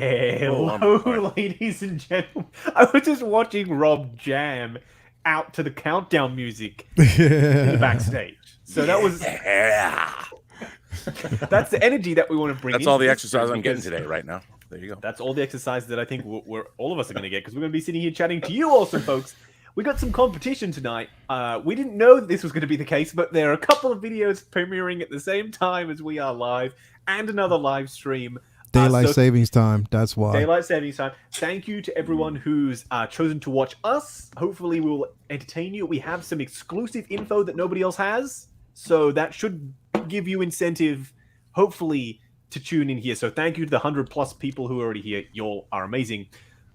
Hello, ladies and gentlemen. I was just watching Rob jam out to the countdown music in the backstage. So that was that's the energy that we want to bring. That's all the exercise I'm getting today right now. There you go. That's all the exercise that I think we're all of us are going to get, because we're going to be sitting here chatting to you also, folks. We got some competition tonight. We didn't know that this was going to be the case, but there are a couple of videos premiering at the same time as we are live, and another live stream. Daylight savings time. That's why. Daylight savings time. Thank you to everyone who's chosen to watch us. Hopefully we will entertain you. We have some exclusive info that nobody else has, so that should give you incentive, hopefully, to tune in here. So thank you to the 100+ people who are already here. Y'all are amazing.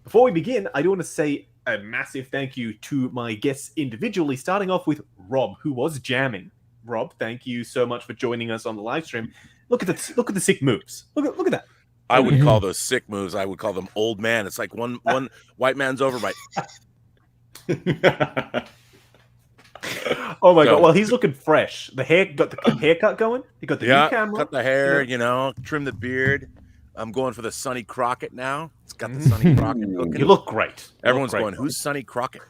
Before we begin, I do want to say a massive thank you to my guests individually, starting off with Rob, who was jamming. Rob, thank you so much for joining us on the live stream. Look at the sick moves. Look at that. I would call those sick moves. I would call them old man. It's like one white man's over by. Oh my god! Well, he's looking fresh. The haircut going. He got the new camera. Cut the hair. You know, trim the beard. I'm going for the Sonny Crockett now. It's got the Sonny Crockett looking. You look great. Everyone's going, who's Sonny Crockett?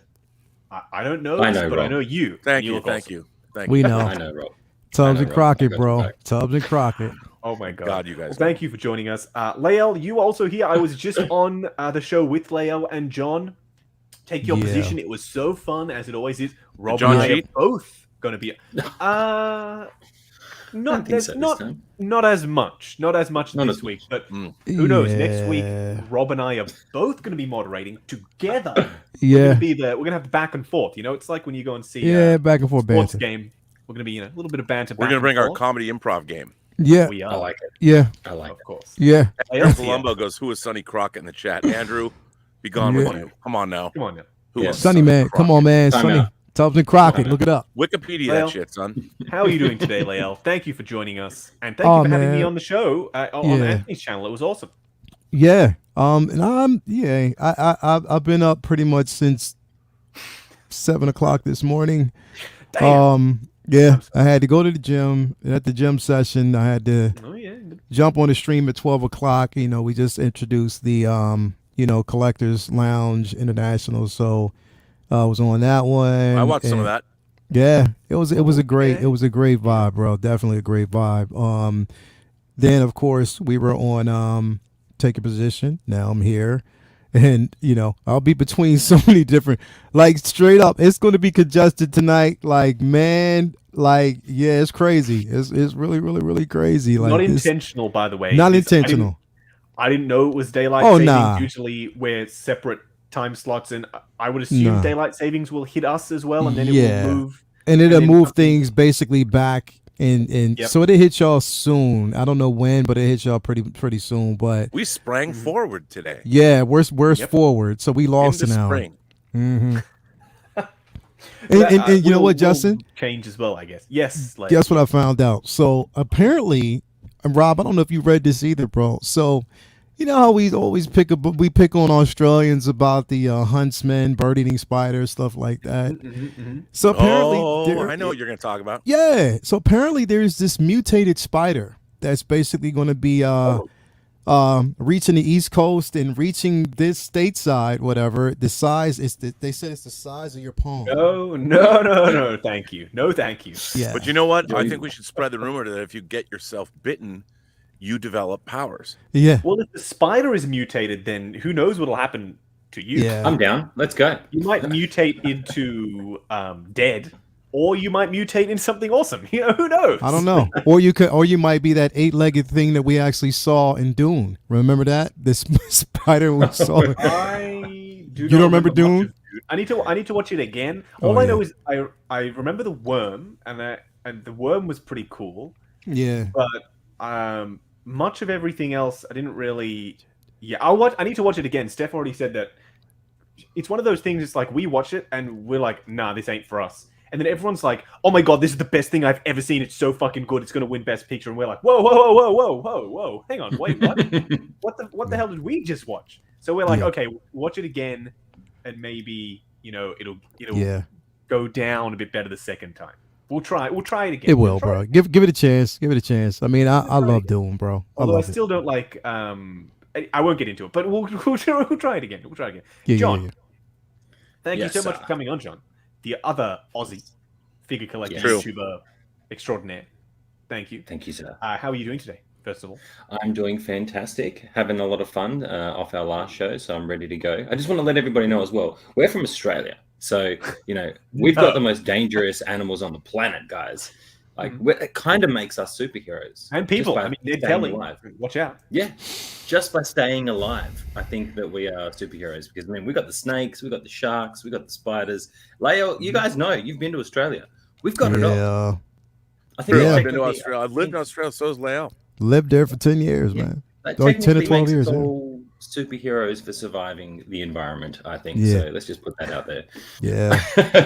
I don't know, but Rob. I know you. Thank you. Thank you. We know. I know, Rob. Tubbs and Crockett, bro. Tubbs and Crockett. Oh my god, you guys! Well, thank you for joining us, Lael. You also here. I was just on the show with Lael and John. Take your position. It was so fun, as it always is. Rob and I are both going to be. Not as much this week, but who knows? Next week, Rob and I are both going to be moderating together. Yeah, we're gonna have back and forth. You know, it's like when you go and see back and forth sports banter game. We're gonna be a little bit of banter. We're gonna bring our comedy improv game. Yeah, we are. I like it. Yeah, I like of it. course. Yeah. Columbo goes, "Who is Sonny Crockett in the chat?" Andrew, be gone with you. Come on now. Who is Sonny man? Come on, man. Sonny. Tubbs and Crockett. Look it up. Wikipedia that shit, son. How are you doing today, Lael? Thank you for joining us, and thank you for having me on the show on Anthony's channel. It was awesome. Yeah. And I've been up pretty much since 7 o'clock this morning. Damn. Yeah, I had to go to the gym. At the gym session, I had to jump on the stream at 12 o'clock. You know, we just introduced the Collectors Lounge International, so I was on that one. I watched some of that. Yeah, it was a great vibe, bro. Definitely a great vibe. Then of course we were on Take a Position. Now I'm here. And, I'll be between so many different, like, straight up, it's going to be congested tonight. Like, man, it's crazy. It's really, really, really crazy. Like, not intentional, by the way. Not intentional. I didn't know it was daylight savings. Usually we're separate time slots, and I would assume daylight savings will hit us as well, and then it will move. And it'll move things basically back. And so it hit y'all soon. I don't know when, but it hit y'all pretty soon. But we sprang forward today. Yeah, we're forward, so we lost an hour. Mm-hmm. and you know what, Justin? Change as well, I guess. Yes. Guess what I found out? So apparently, Rob, I don't know if you read this either, bro. So you know how we always pick on Australians about the huntsmen, bird-eating spiders, stuff like that. So apparently, I know what you're going to talk about. Yeah. So apparently, there's this mutated spider that's basically going to be reaching the East Coast and reaching this stateside, whatever. The size is they said it's the size of your palm. No, thank you. No, thank you. Yeah. But you know what? I think we should spread the rumor that if you get yourself bitten, you develop powers. Yeah. Well, if the spider is mutated, then who knows what'll happen to you? Yeah. I'm down. Let's go. You might mutate into dead, or you might mutate into something awesome. Who knows? I don't know. Or you might be that 8-legged thing that we actually saw in Dune. Remember that? This spider we saw. You don't remember Dune? I need to watch it again. All I know is I remember the worm, and the worm was pretty cool. Yeah. But much of everything else, I didn't really. Yeah, I need to watch it again. Steph already said that it's one of those things. It's like we watch it and we're like, nah, this ain't for us. And then everyone's like, oh my god, this is the best thing I've ever seen. It's so fucking good. It's gonna win Best Picture. And we're like, whoa, hang on, wait, what? what the hell did we just watch? So we're like, okay, watch it again, and maybe it'll go down a bit better the second time. We'll try it again. It will, bro. Give it a chance. Give it a chance. I mean, I love Dune, bro. Although I still don't like I won't get into it, but we'll try it again. We'll try it again. Yeah, John, yeah. thank you Yes, so much sir. for coming on, John. The other Aussie figure collector, Yes. YouTuber extraordinaire. Thank you. Thank you, sir. How are you doing today, first of all? I'm doing fantastic, having a lot of fun off our last show, so I'm ready to go. I just want to let everybody know as well, we're from Australia. So, we've got the most dangerous animals on the planet, guys. Like, it kind of makes us superheroes. And people. Just by I mean, they're staying telling. alive. Watch out. Yeah, just by staying alive, I think that we are superheroes because, we got the snakes, we got the sharks, we got the spiders. Lael, you guys know, you've been to Australia. We've got it all. Yeah. I think Yeah. I've been to Australia. I've lived in Australia. So has Lael. Lived there for 10 years, man. That Like 10 or technically 12 makes years, us yeah. all superheroes for surviving the environment, I think. Yeah. So let's just put that out there. Yeah.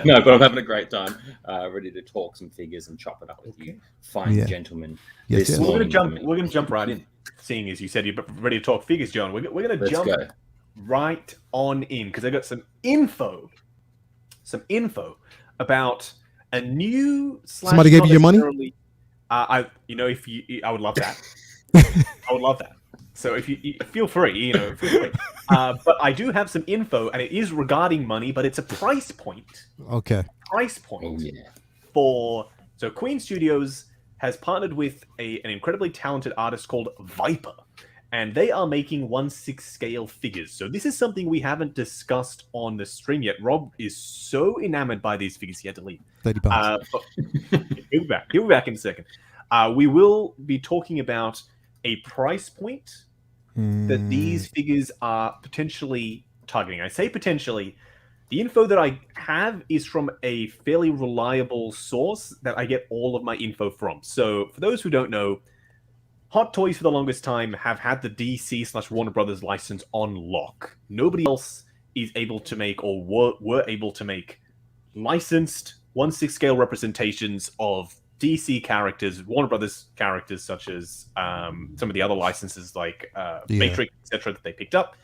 No, but I'm having a great time. Ready to talk some figures and chop it up with you, fine Yeah. gentlemen. Yes, This yes. We're morning, gonna jump right in. Seeing as you said you're ready to talk figures, John, we're gonna Let's jump go. right on in because I got some info about a new. Somebody gave you your money? I would love that. I would love that. So if you feel free, feel free. But I do have some info, and it is regarding money, but it's a price point. Okay. Price point Oh, yeah. So Queen Studios has partnered with an incredibly talented artist called Viper, and they are making 1/6 scale figures. So this is something we haven't discussed on the stream yet. Rob is so enamored by these figures, he had to leave. 30 pounds. But he'll be back. He'll be back in a second. We will be talking about a price point that these figures are potentially targeting. I say potentially. The info that I have is from a fairly reliable source that I get all of my info from. So for those who don't know, Hot Toys for the longest time have had the DC/Warner Brothers license on lock. Nobody else is able to make or were able to make licensed 1/6 scale representations of DC characters, Warner Brothers characters, such as some of the other licenses like Matrix, etc., that they picked up.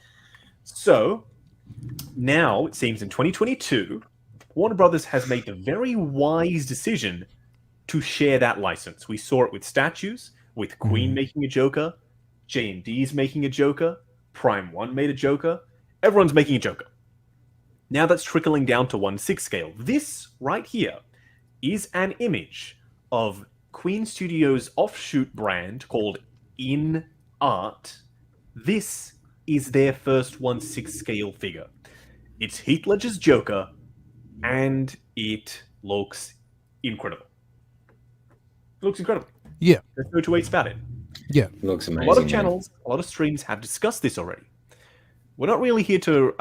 So now it seems in 2022, Warner Brothers has made the very wise decision to share that license. We saw it with statues, with Queen making a Joker, J&D's making a Joker, Prime 1 made a Joker. Everyone's making a Joker. Now that's trickling down to 1/6 scale. This right here is an image of Queen Studios' offshoot brand called In Art. This is their first 1/6 scale figure. It's Heath Ledger's Joker, and it looks incredible. It looks incredible. Yeah. There's no two ways about it. Yeah. Looks amazing. A lot of man. channels, a lot of streams have discussed this already. We're not really here to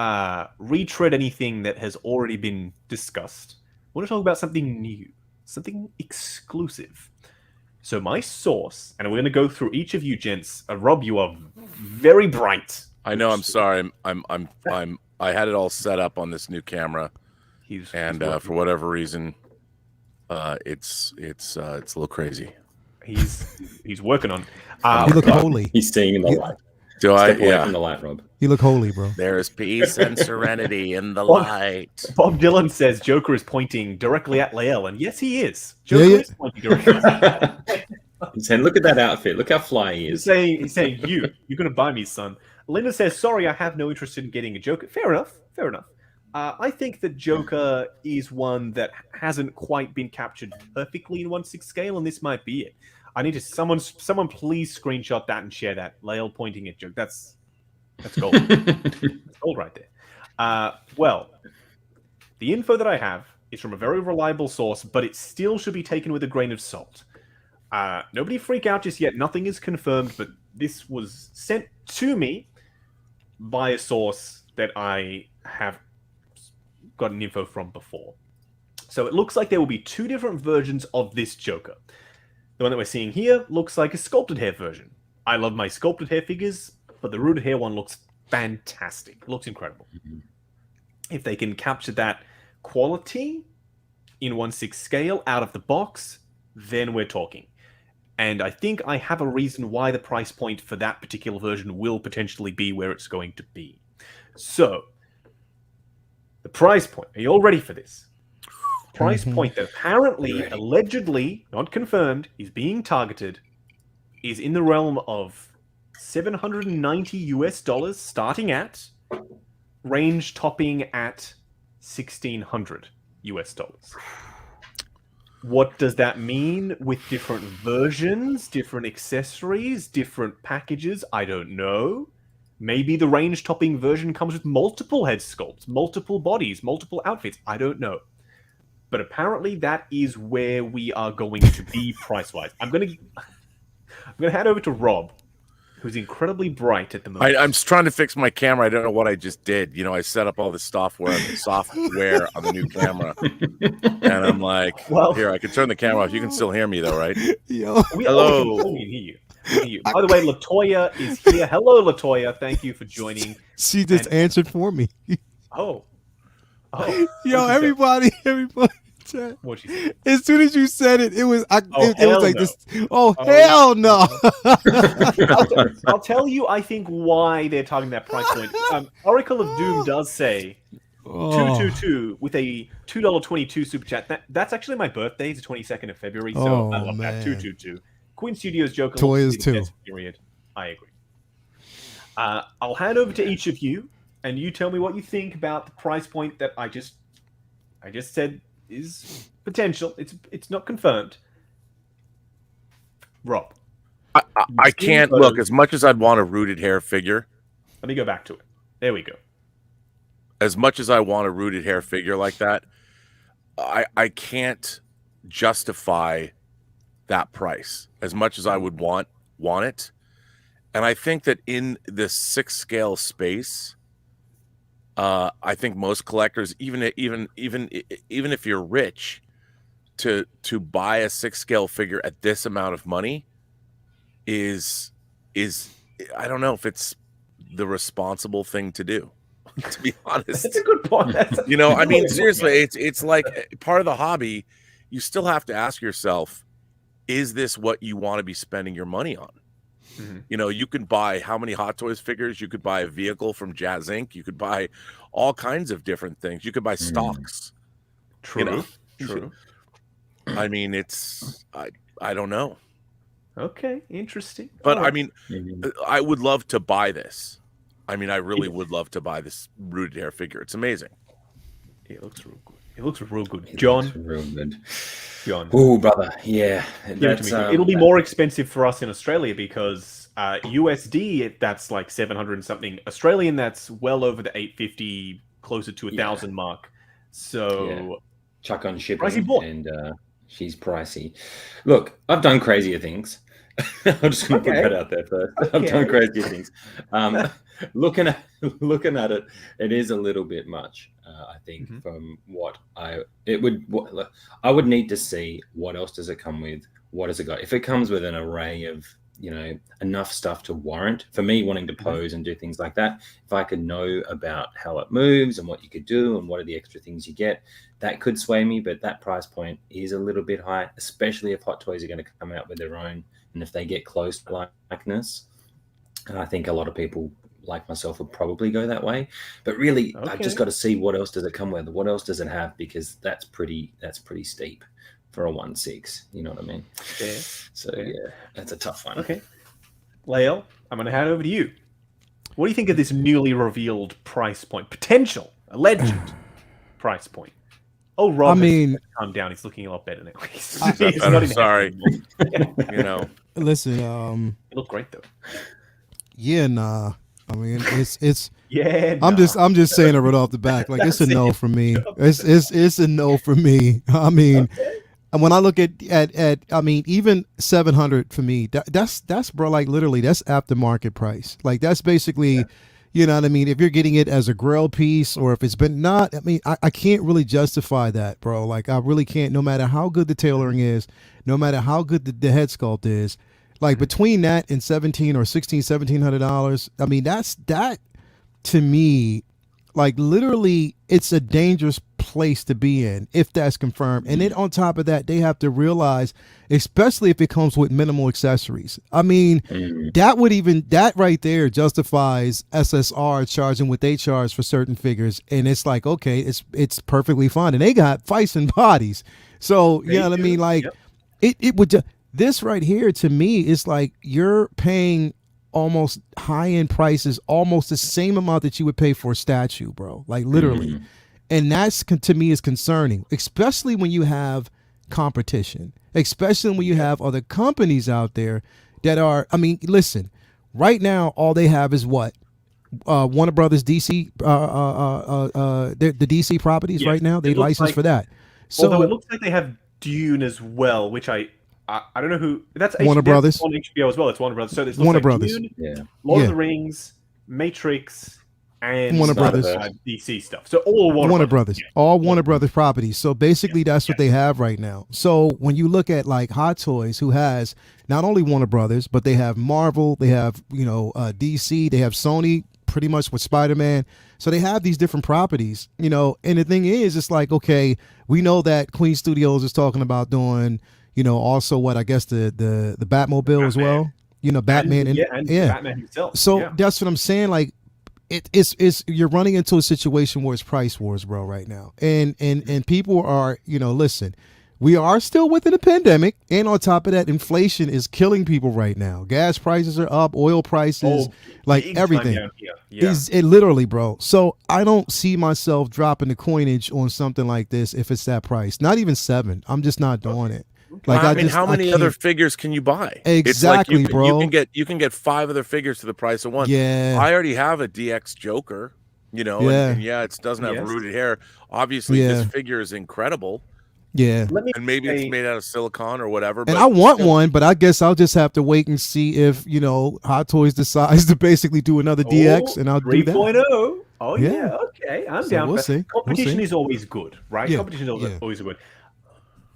retread anything that has already been discussed. We want to talk about something new, something exclusive. So my source, and we're going to go through each of you gents. Rob, you are very bright. I know. I'm sorry. I had it all set up on this new camera, He's for whatever reason, it's a little crazy. he's working on. You look holy. He's seeing in the light. Do I? Step away Yeah. from the light, Rob. You look holy, bro. There is peace and serenity in the light. Bob Dylan says Joker is pointing directly at Lael, and yes, he is. Joker Yeah. is pointing directly. He's saying, look at that outfit. Look how fly he He's is. saying you're gonna buy me, son. Linda says, sorry, I have no interest in getting a Joker. Fair enough. I think that Joker is one that hasn't quite been captured perfectly in 1/6 scale, and this might be it. I need to someone please screenshot that and share that. Lael pointing at Joker. That's gold. That's gold right there. Well, the info that I have is from a very reliable source, but it still should be taken with a grain of salt. Nobody freak out just yet. Nothing is confirmed, but this was sent to me by a source that I have gotten info from before. So it looks like there will be two different versions of this Joker. The one that we're seeing here looks like a sculpted hair version. I love my sculpted hair figures, but the rooted hair one looks fantastic. It looks incredible. If they can capture that quality in 1/6 scale out of the box, then we're talking. And I think I have a reason why the price point for that particular version will potentially be where it's going to be. So, the price point. Are you all ready for this? Price point that apparently, allegedly, not confirmed, is being targeted is in the realm of $790 starting at, range topping at $1,600. What does that mean with different versions, different accessories, different packages? I don't know. Maybe the range topping version comes with multiple head sculpts, multiple bodies, multiple outfits. I don't know. But apparently that is where we are going to be price-wise. I'm gonna head over to Rob, who's incredibly bright at the moment. I'm just trying to fix my camera. I don't know what I just did. I set up all the software on the new camera, and I'm like, Well, here, I can turn the camera off. You can still hear me though, right? Yo, Hello. We can hear you. By the way, Latoya is here. Hello, Latoya. Thank you for joining. she just answered for me. Oh. Yo, everybody. Chat. What she said? As soon as you said it, it was it was like no. this. Oh, hell no! I'll tell you, I think, why they're targeting that price point. Oracle of Doom does say 222 with a $2.22 super chat. That's actually my birthday. It's the 22nd of February, so I love that. 222. Queen Studios joke. Toys too. Period. I agree. I'll hand over to each of you, and you tell me what you think about the price point that I just said is potential. It's not confirmed. Rob, I can't look as much as I'd want a rooted hair figure. let me go back to it. There we go. As much as I want a rooted hair figure like that, I can't justify that price as much as I would want it. And I think that in this 6 scale space, I think most collectors, even if you're rich, to buy a 6 scale figure at this amount of money is I don't know if it's the responsible thing to do. To be honest, That's a good point. I mean, seriously, it's like part of the hobby. You still have to ask yourself, is this what you want to be spending your money on? Mm-hmm. You can buy how many Hot Toys figures? You could buy a vehicle from Jazz Inc. You could buy all kinds of different things. You could buy stocks. True. I mean, I don't know. Okay, interesting. But I mean, I would love to buy this. I mean, I really would love to buy this rooted hair figure. It's amazing. It looks real good. It looks real good. John. Real good. John. Oh, brother. Yeah. Give it to me. It'll be more expensive for us in Australia because USD, that's like 700 and something. Australian, that's well over the 850, closer to 1,000 mark. So chuck on shipping, pricey boy. And she's pricey. Look, I've done crazier things. I'm just going to put that out there first. I've done crazier things. Looking at it, it is a little bit much. I think from what I would need to see what else does it come with. What has it got? If it comes with an array of enough stuff to warrant for me wanting to pose and do things like that, if I could know about how it moves and what you could do and what are the extra things you get, that could sway me. But that price point is a little bit high, especially if Hot Toys are going to come out with their own and if they get close to likeness. And I think a lot of people like myself would probably go that way. But really, I've just got to see what else does it come with, what else does it have, because that's pretty steep for a 1/6. You know what I mean? Yeah. So yeah, that's a tough one. Okay. Lael, I'm going to hand over to you. What do you think of this newly revealed price point? Potential, alleged price point. Oh, Rob, calm down. He's looking a lot better now. I'm sorry. Listen, it looked great though. Yeah, nah. I mean, it's. Yeah. I'm just saying it right off the back. Like it's a no for me. It's a no for me. I mean, when I look at I mean, even 700 for me, that's bro, like literally that's aftermarket price. Like that's basically, you know what I mean? If you're getting it as a grill piece or if it's been not, I mean, I can't really justify that, bro. Like I really can't, no matter how good the tailoring is, no matter how good the head sculpt is. Like between that and $1,700 or $1,700, I mean, that to me, like literally, it's a dangerous place to be in if that's confirmed. And then on top of that, they have to realize, especially if it comes with minimal accessories. I mean, that right there justifies SSR charging what they charge for certain figures. And it's like, okay, it's perfectly fine. And they got Feisen bodies. So, you know what I mean? Like it would just, this right here to me is like you're paying almost high-end prices, almost the same amount that you would pay for a statue, bro. Like literally. And that's to me is concerning, especially when you have competition, especially when you have other companies out there that are, I mean, listen, right now, all they have is what? Warner Brothers DC, the DC properties right now. They license for that. So, although it looks like they have Dune as well, which I don't know who that's. Warner Brothers on HBO as well. It's Warner Brothers. So there's Warner like Brothers, Dune, Lord of the Rings, Matrix, and Warner Brothers DC stuff. So all Warner Brothers, all Warner Brothers properties. So basically, that's what they have right now. So when you look at like Hot Toys, who has not only Warner Brothers, but they have Marvel, they have DC, they have Sony, pretty much with Spider-Man. So they have these different properties, and the thing is, it's like, okay, we know that Queen Studios is talking about doing, also what I guess the Batmobile as well, Batman and Batman himself. So that's what I'm saying. Like, it's you're running into a situation where it's price wars, bro, right now, and people are, listen. We are still within a pandemic, and on top of that, inflation is killing people right now. Gas prices are up, oil prices, like everything. Is it literally, bro? So I don't see myself dropping the coinage on something like this if it's that price. Not even $7. I'm just not doing it. Like I mean, how many other figures can you buy? Exactly, it's like bro. You can get 5 other figures for the price of one. Yeah. I already have a DX Joker, and it doesn't have rooted hair. Obviously, this figure is incredible. Yeah, and maybe it's made out of silicone or whatever. And I want one, but I guess I'll just have to wait and see if Hot Toys decides to basically do another DX, and I'll do that. 3.0. Oh yeah, okay, I'm down. We'll see. Competition is always good, right? Yeah. Competition is always good.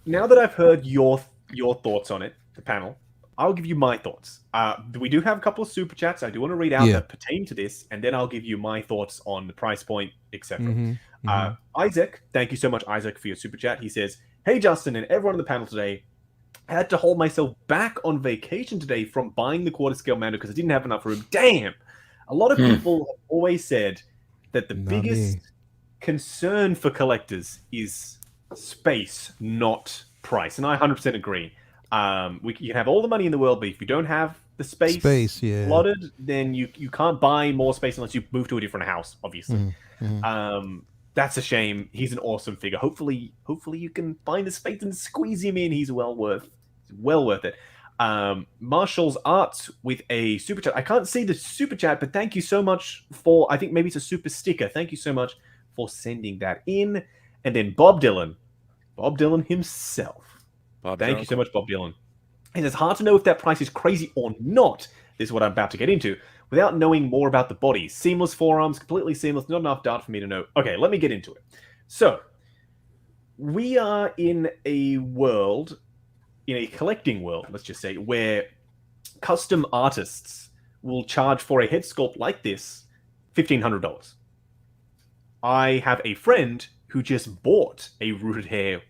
Now that I've heard your thoughts on it, the panel, I'll give you my thoughts. We do have a couple of super chats I do want to read out that pertain to this, and then I'll give you my thoughts on the price point, etc. Isaac, thank you so much, Isaac, for your super chat. He says, "Hey Justin and everyone on the panel today, I had to hold myself back on vacation today from buying the quarter scale Mando because I didn't have enough room." Damn! A lot of people have always said that the biggest concern for collectors is space, not price, and I 100% agree. You can have all the money in the world, but if you don't have the space slotted, then you can't buy more space unless you move to a different house, obviously. That's a shame. He's an awesome figure. Hopefully you can find the space and squeeze him in. He's well worth it. Marshall's Arts with a super chat. I can't see the super chat, but thank you so much for, I think maybe it's a super sticker. Thank you so much for sending that in. And then Bob Dylan himself. Thank you so much, Bob Dylan. And it's hard to know if that price is crazy or not. This is what I'm about to get into. Without knowing more about the body. Seamless forearms, completely seamless, not enough data for me to know. Okay, let me get into it. So, we are in a world, in a collecting world, let's just say, where custom artists will charge for a head sculpt like this $1,500. I have a friend who just bought a rooted hair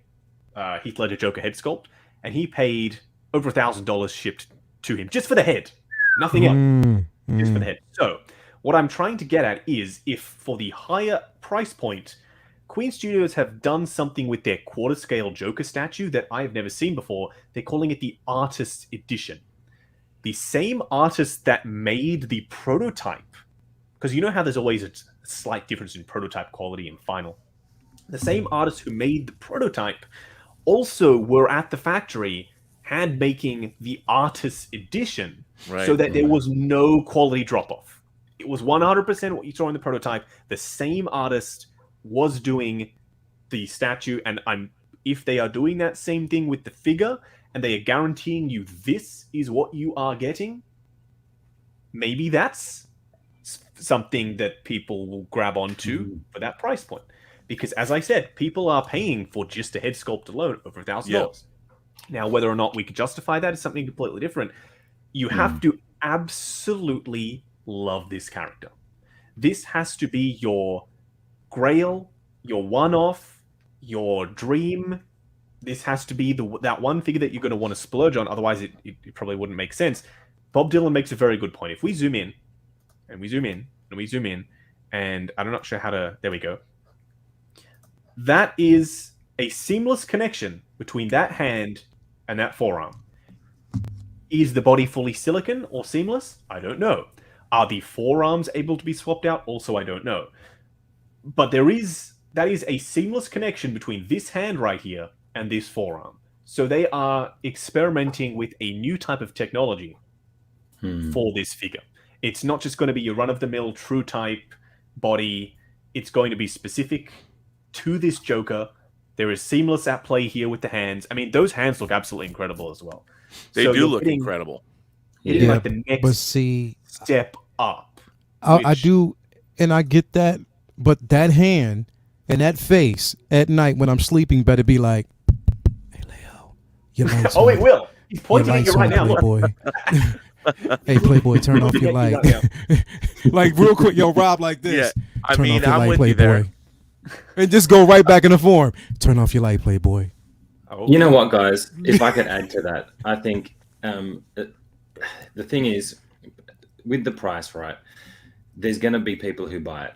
Heath Ledger Joker head sculpt, and he paid over $1,000 shipped to him just for the head. Nothing else. Just for the head. So, what I'm trying to get at is if for the higher price point, Queen Studios have done something with their quarter scale Joker statue that I've never seen before. They're calling it the Artist Edition. The same artist that made the prototype, because you know how there's always a slight difference in prototype quality and final. The same artist who made the prototype also were at the factory hand making the Artist Edition, so that there was no quality drop off. It was 100% what you saw in the prototype. The same artist was doing the statue, and if they are doing that same thing with the figure and they are guaranteeing you this is what you are getting, maybe that's something that people will grab onto for that price point. Because as I said, people are paying for just a head sculpt alone over $1,000. Now, whether or not we could justify that is something completely different. You have to absolutely love this character. This has to be your grail, your one-off, your dream. This has to be that one figure that you're going to want to splurge on. Otherwise, it probably wouldn't make sense. Bob Dylan makes a very good point. If we zoom in, and we zoom in, and we zoom in, and I'm not sure how to... There we go. That is a seamless connection between that hand and that forearm. Is the body fully silicon or seamless? I don't know. Are the forearms able to be swapped out? Also, I don't know. But that is a seamless connection between this hand right here and this forearm. So they are experimenting with a new type of technology for this figure. It's not just going to be your run-of-the-mill true type body. It's going to be specific to this Joker. There is seamless at play here with the hands. I mean, those hands look absolutely incredible as well. They So do you're look getting- incredible. Getting Yeah, like the next But see, step up. I which- do, and I get that, but that hand and that face at night when I'm sleeping better be like, hey, Lael, your lights Oh, on. it will. He's Your pointing at you lights right on, now. Look. Playboy. Hey, Playboy, turn off your light. Yeah. Like, real quick, yo, Rob, like this. Yeah, I Turn mean, off your I'm light, with you there. And just go right back in the form. Turn off your light, Playboy. Oh, You know what, guys? If I could add to that, I think the thing is, with the price, right? There's going to be people who buy it,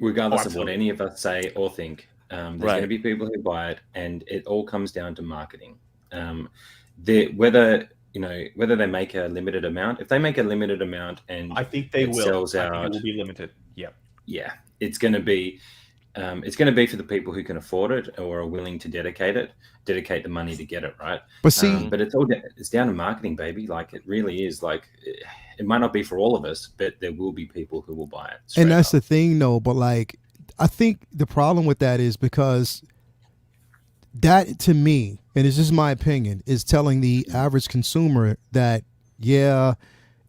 regardless of what absolutely. any of us say or think. There's Right. going to be people who buy it, and it all comes down to marketing. Whether they make a limited amount. If they make a limited amount and I think they it will. sells I think out, it will be limited. Yeah. yeah, it's going to be for the people who can afford it or are willing to dedicate the money to get it, right? But see, But it's down to marketing, baby. Like, it really is. Like, it might not be for all of us, but there will be people who will buy it. and that's the thing, though. But like, I think the problem with that is because that, to me, and it's just my opinion, is telling the average consumer that, yeah,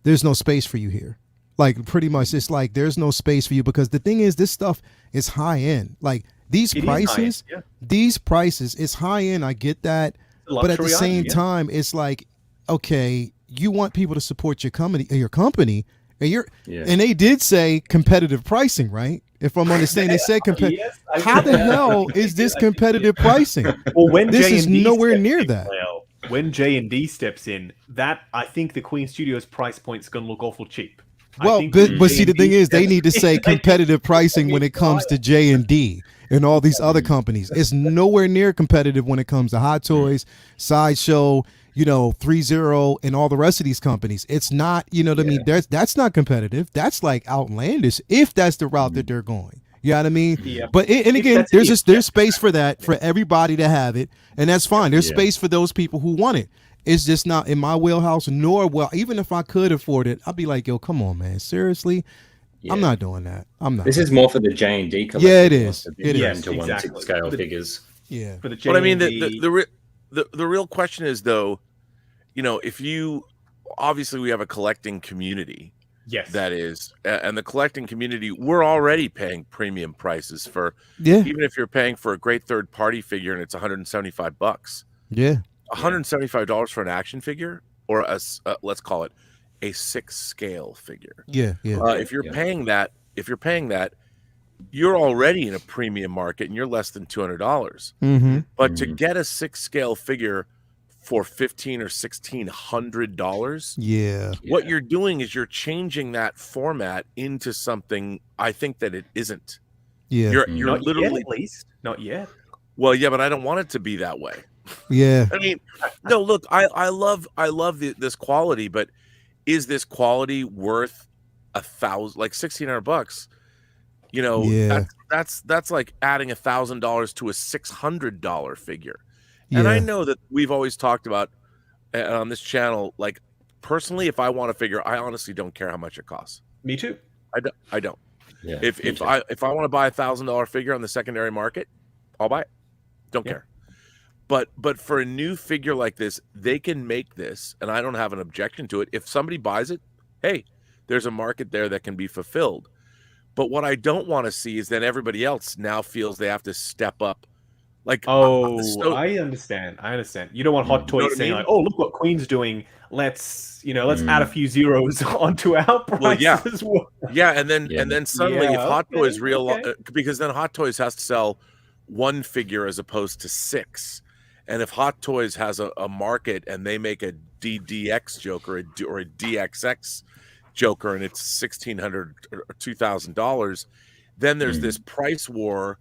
there's no space for you here. Like, pretty much, it's like there's no space for you, because the thing is, this stuff is high end. Like, these It is high-end, prices, yeah. these prices, it's high end. I get that, but at the Luxury same item, yeah. time, it's like, okay, you want people to support your company, and they did say competitive pricing, right? If I'm understanding, they said competitive. Yes, I How did the that. hell is this competitive pricing? Well, when This J&D is nowhere steps near in, that. Lael, when J&D steps in, that I think the Queen Studios price point's going to look awful cheap. I Well, think but see, the J&D thing is, they steps need to say in. competitive pricing when it comes to J&D and all these other companies. It's nowhere near competitive when it comes to Hot Toys, Sideshow, 3-0, and all the rest of these companies. It's not, you know what I mean? That's not competitive. That's like outlandish if that's the route that they're going. You know what I mean? Yeah. But and If again, that's there's space for that, for everybody to have it, and that's fine. There's space for those people who want it. It's just not in my wheelhouse, even if I could afford it, I'd be like, yo, come on, man, seriously. I'm not doing that. I'm not. This is more for the J&D collector. Yeah, it who is. wants to It be is. into 1/6 Exactly. scale But- figures. Yeah. For the But I mean, J&D the real question is, though, if you obviously we have a collecting community yes. that is, and the collecting community, we're already paying premium prices for, Yeah. even if you're paying for a great third party figure and it's $175. Yeah. $175 for an action figure, or let's call it a 6 scale figure. Yeah. Yeah. If you're paying that, you're already in a premium market and you're less than $200. Mm-hmm. But to get a 6 scale figure for $1,500 or $1,600, Yeah. what you're doing is you're changing that format into something I think that it isn't. Yeah. You're Not literally, yet, at least. Not yet. well, yeah, but I don't want it to be that way. Yeah. I mean, no, look, I love this quality, but is this quality worth $1,000, like $1,600? Yeah. That's like adding $1,000 to a $600 figure. And I know that we've always talked about on this channel, like, personally, if I want a figure, I honestly don't care how much it costs. Me too. I don't. Yeah, If I want to buy $1,000 figure on the secondary market, I'll buy it. Don't care. But for a new figure like this, they can make this, and I don't have an objection to it. If somebody buys it, hey, there's a market there that can be fulfilled. But what I don't want to see is that everybody else now feels they have to step up. Like, I understand. You don't want Hot know what Toys I saying mean? like, "Oh, look what Queen's doing. Let's add a few zeros onto our price Well, yeah. as well." yeah, and then suddenly, if Yeah, Hot okay, Toys okay. because then Hot Toys has to sell 1 figure as opposed to 6. And if Hot Toys has a market and they make a DDX Joker or a DXX Joker and it's $1,600 or $2,000, then there's this price war,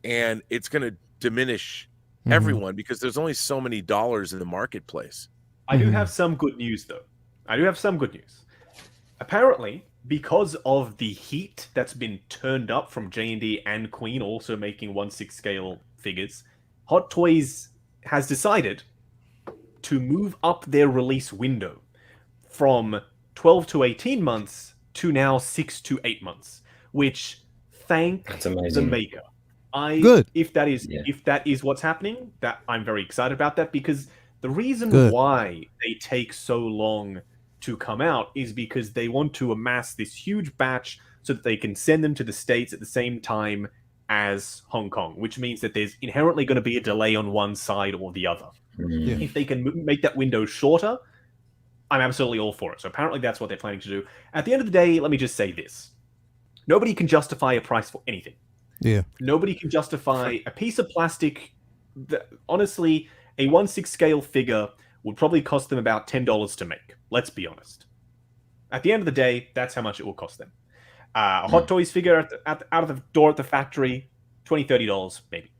and it's going to diminish everyone because there's only so many dollars in the marketplace. I do have some good news, though. I do have some good news. Apparently, because of the heat that's been turned up from J&D and Queen also making 1/6 scale figures, Hot Toys has decided to move up their release window from 12 to 18 months to now 6 to 8 months, which That's the amazing. maker. Good. If that is what's happening, that I'm very excited about that, because the reason Good. why they take so long to come out is because they want to amass this huge batch so that they can send them to the States at the same time as Hong Kong, which means that there's inherently going to be a delay on one side or the other. Yeah. If they can make that window shorter, I'm absolutely all for it. So apparently that's what they're planning to do. At the end of the day, let me just say this. Nobody can justify a price for anything. Yeah. Nobody can justify a piece of plastic. Honestly, a 1/6 scale figure would probably cost them about $10 to make. Let's be honest. At the end of the day, that's how much it will cost them. A Hot Toys figure out of the door at the factory, $20, $30 maybe.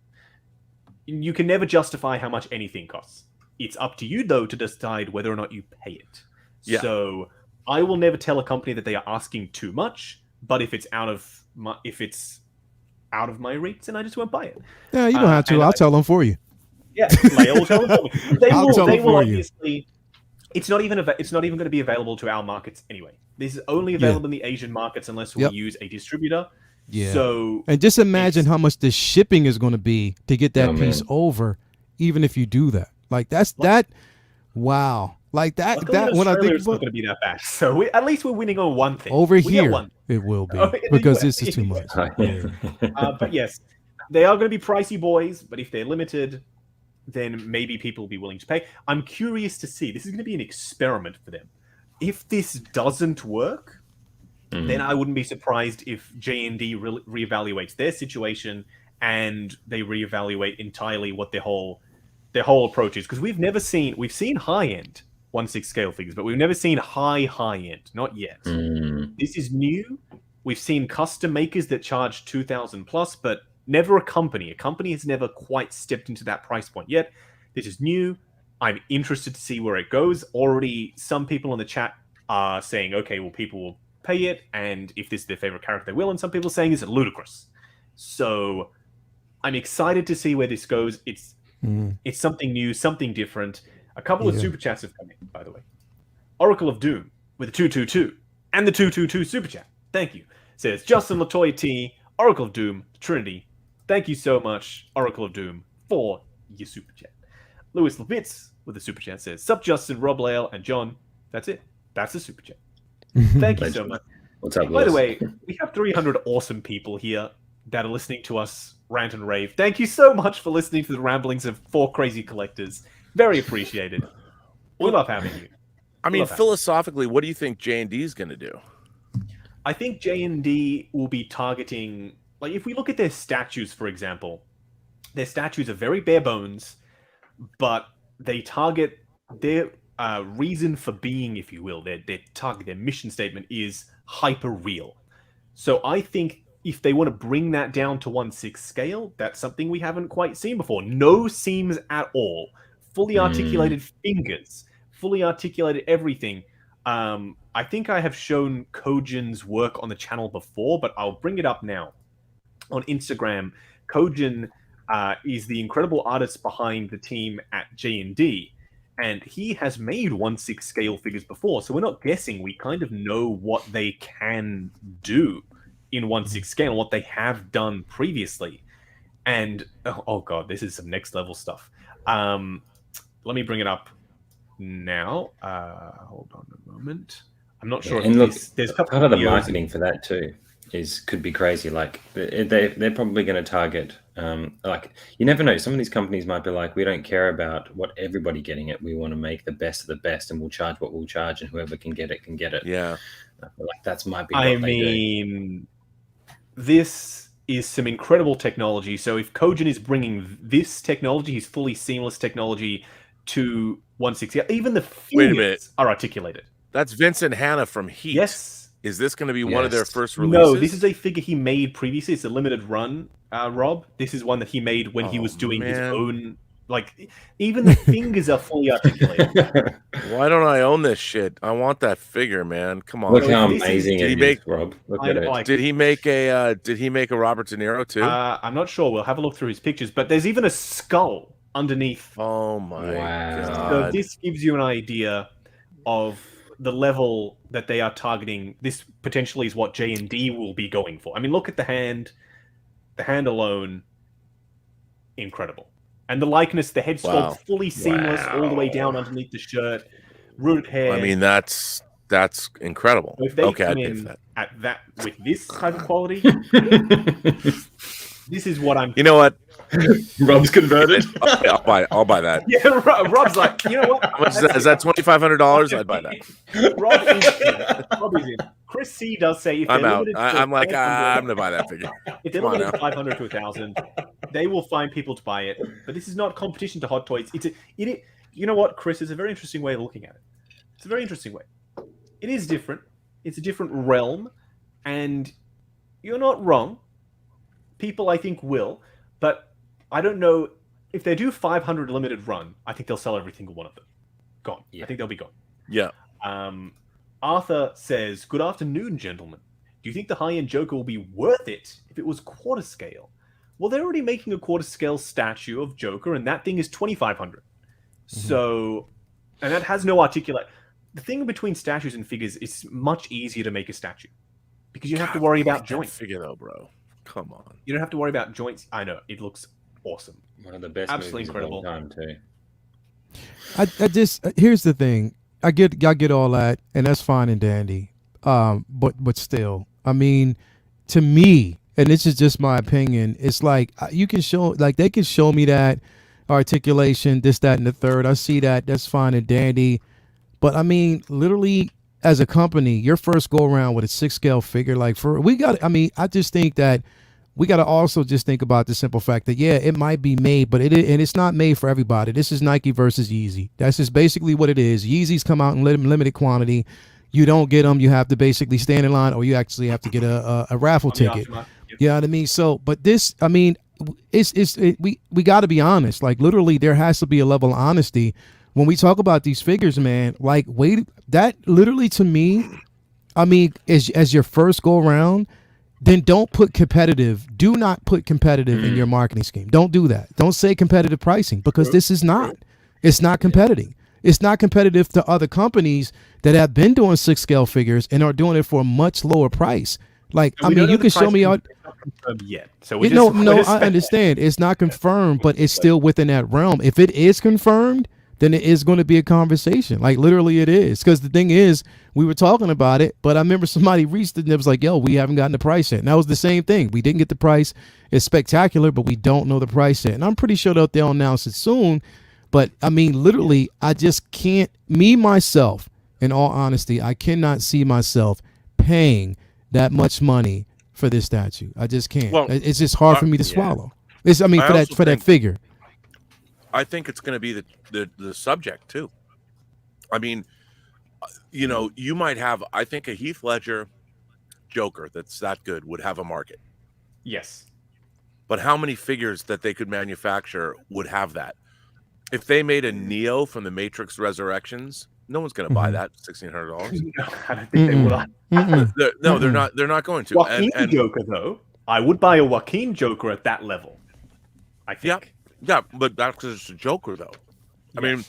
You can never justify how much anything costs. It's up to you, though, to decide whether or not you pay it. Yeah. So I will never tell a company that they are asking too much, but if it's out of my reach, then I just won't buy it. Yeah, you don't have to. I'll tell them for you. Yeah, Lael will tell them. They I'll will. tell They them will for you. obviously. It's not even going to be available to our markets anyway. This is only available in the Asian markets unless we use a distributor. Yeah. So and just imagine how much the shipping is going to be to get that piece over, even if you do that. Like that. Wow. Like that. Luckily That in when I Australia, think it's not about going to be that bad. So at least we're winning on one thing. over We get here, one. it will be Oh, in the because US, this is too much. But yes, they are going to be pricey boys. But if they're limited, then maybe people will be willing to pay. I'm curious to see. This is going to be an experiment for them. If this doesn't work, then I wouldn't be surprised if J&D reevaluates their situation and they reevaluate entirely what their whole approach is. Because we've seen high end 1/6 scale figures, but we've never seen high end. Not yet. This is new. We've seen custom makers that charge 2,000 plus, but never a company. A company has never quite stepped into that price point yet. This is new. I'm interested to see where it goes. Already, some people in the chat are saying, okay, well, people will pay it, and if this is their favorite character, they will. And some people are saying it's ludicrous. So I'm excited to see where this goes. It's something new, something different. A couple of super chats have come in, by the way. Oracle of Doom with the 222 and the 222 super chat. Thank you. Says Justin Latoya T, Oracle of Doom, Trinity. Thank you so much, Oracle of Doom, for your super chat. Lewis Levitz with the super chat says, Sup Justin, Rob, Lael, and John. That's it. That's the super chat. Thank you so much. What's up, By the Lewis? way, we have 300 awesome people here that are listening to us rant and rave. Thank you so much for listening to the ramblings of 4 crazy collectors. Very appreciated. We love having you. I mean, philosophically, what do you think J&D is going to do? I think J&D will be targeting, like, if we look at their statues, for example, their statues are very bare bones, but they target their reason for being, if you will. Their target, their mission statement is hyper real. So I think if they want to bring that down to 1/6 scale, that's something we haven't quite seen before. No seams at all. Fully articulated fingers. Fully articulated everything. I think I have shown Kojin's work on the channel before, but I'll bring it up now. On Instagram, Kojin is the incredible artist behind the team at J&D, and he has made 1/6 scale figures before, so we're not guessing. We kind of know what they can do in 1/6 scale, what they have done previously. And, oh god, this is some next level stuff. Let me bring it up now. Hold on a moment. I'm not sure. And look, there's a couple part of the videos marketing for that too could be crazy. Like they're probably going to target. Like you never know. Some of these companies might be like, we don't care about what everybody getting it. We want to make the best of the best, and we'll charge what we'll charge, and whoever can get it can get it. Yeah, I feel like that's might be. What they do. This is some incredible technology. So if Kojin is bringing this technology, his fully seamless technology, to 1/6, even the fingers are articulated. That's Vincent Hanna from Heath. Yes. Is this going to be one of their first releases? No, this is a figure he made previously. It's a limited run, Rob. This is one that he made when he was doing his own Like, even the fingers are fully articulated. Why don't I own this shit? I want that figure, man. Come on. Look how This is- amazing Did he it make- is, Rob. Look at it. Did he make a Robert De Niro too? I'm not sure. We'll have a look through his pictures, but there's even a skull underneath. Oh my Wow. So god. this gives you an idea of the level that they are targeting. This potentially is what J&D will be going for. I mean, look at the hand. The hand alone, incredible. And the likeness, the head sculpt, Wow. fully seamless, all the way down underneath the shirt, rooted hair. I mean, that's incredible. So if they Okay, I'd come pay for in that. at that with this type of quality, this is what I'm. You know what? Rob's converted. I'll buy that. Yeah, Rob's like, you know what? How much is that? Is that $2,500? I'd buy that. Rob is in. Chris C does say if I'm they're out. limited to I'm like, 500 I'm gonna buy that figure. if they're Come on limited to now. 500 to 1,000, they will find people to buy it. But this is not competition to Hot Toys. You know what, Chris? It's a very interesting way of looking at it. It's a very interesting way. It is different. It's a different realm, and you're not wrong. People, I think, will, but I don't know if they do 500 limited run. I think they'll sell every single one of them. Gone. Yeah. I think they'll be gone. Yeah. Arthur says, "Good afternoon, gentlemen. Do you think the high-end Joker will be worth it if it was quarter scale?" Well, they're already making a quarter scale statue of Joker, and that thing is 2,500. So, and that has no articulate. The thing between statues and figures is much easier to make a statue because you don't have to worry about joints. Figure though, bro. Come on. You don't have to worry about joints. I know it looks awesome. One of the best Absolutely movies incredible. of all time, too. I just here's the thing. I get all that, and that's fine and dandy. But still, I mean, to me, and this is just my opinion, it's like you can show, like they can show me that articulation, this, that, and the third. I see that. That's fine and dandy. But I mean, literally, as a company, your first go around with a 6 scale figure, like I just think that we got to also just think about the simple fact that, yeah, it might be made, but it's not made for everybody. This is Nike versus Yeezy. That's just basically what it is. Yeezys come out in limited quantity. You don't get them. You have to basically stand in line, or you actually have to get a raffle ticket. You know what I mean? So, but this, I mean, we got to be honest. Like, literally, there has to be a level of honesty when we talk about these figures, man. Like, wait, that literally to me, I mean, as your first go around, then don't put competitive. Do not put competitive in your marketing scheme. Don't do that. Don't say competitive pricing, because this is not. It's not competitive. It's not competitive to other companies that have been doing 6 scale figures and are doing it for a much lower price. Like, I mean, you can show me out. Yet, so No, I understand. It's not confirmed, but it's still within that realm. If it is confirmed, then it is going to be a conversation. Like, literally it is. Because the thing is, we were talking about it, but I remember somebody reached it and it was like, yo, we haven't gotten the price yet. And that was the same thing. We didn't get the price. It's spectacular, but we don't know the price yet. And I'm pretty sure that they'll announce it soon. But I mean, literally, I just can't, myself, in all honesty, I cannot see myself paying that much money for this statue. I just can't. Well, it's just hard for me to swallow. It's, I mean, I for also that think- figure. I think it's going to be the subject too. I mean, you know, you might have. I think a Heath Ledger Joker that's that good would have a market. Yes. But how many figures that they could manufacture would have that? If they made a Neo from the Matrix Resurrections, no one's going to buy that $1,600. No, I don't think they will. No, they're not. They're not going to. Joaquin Joker, though, I would buy a Joaquin Joker at that level. I think. Yeah, but that's because it's a Joker, though. I mean,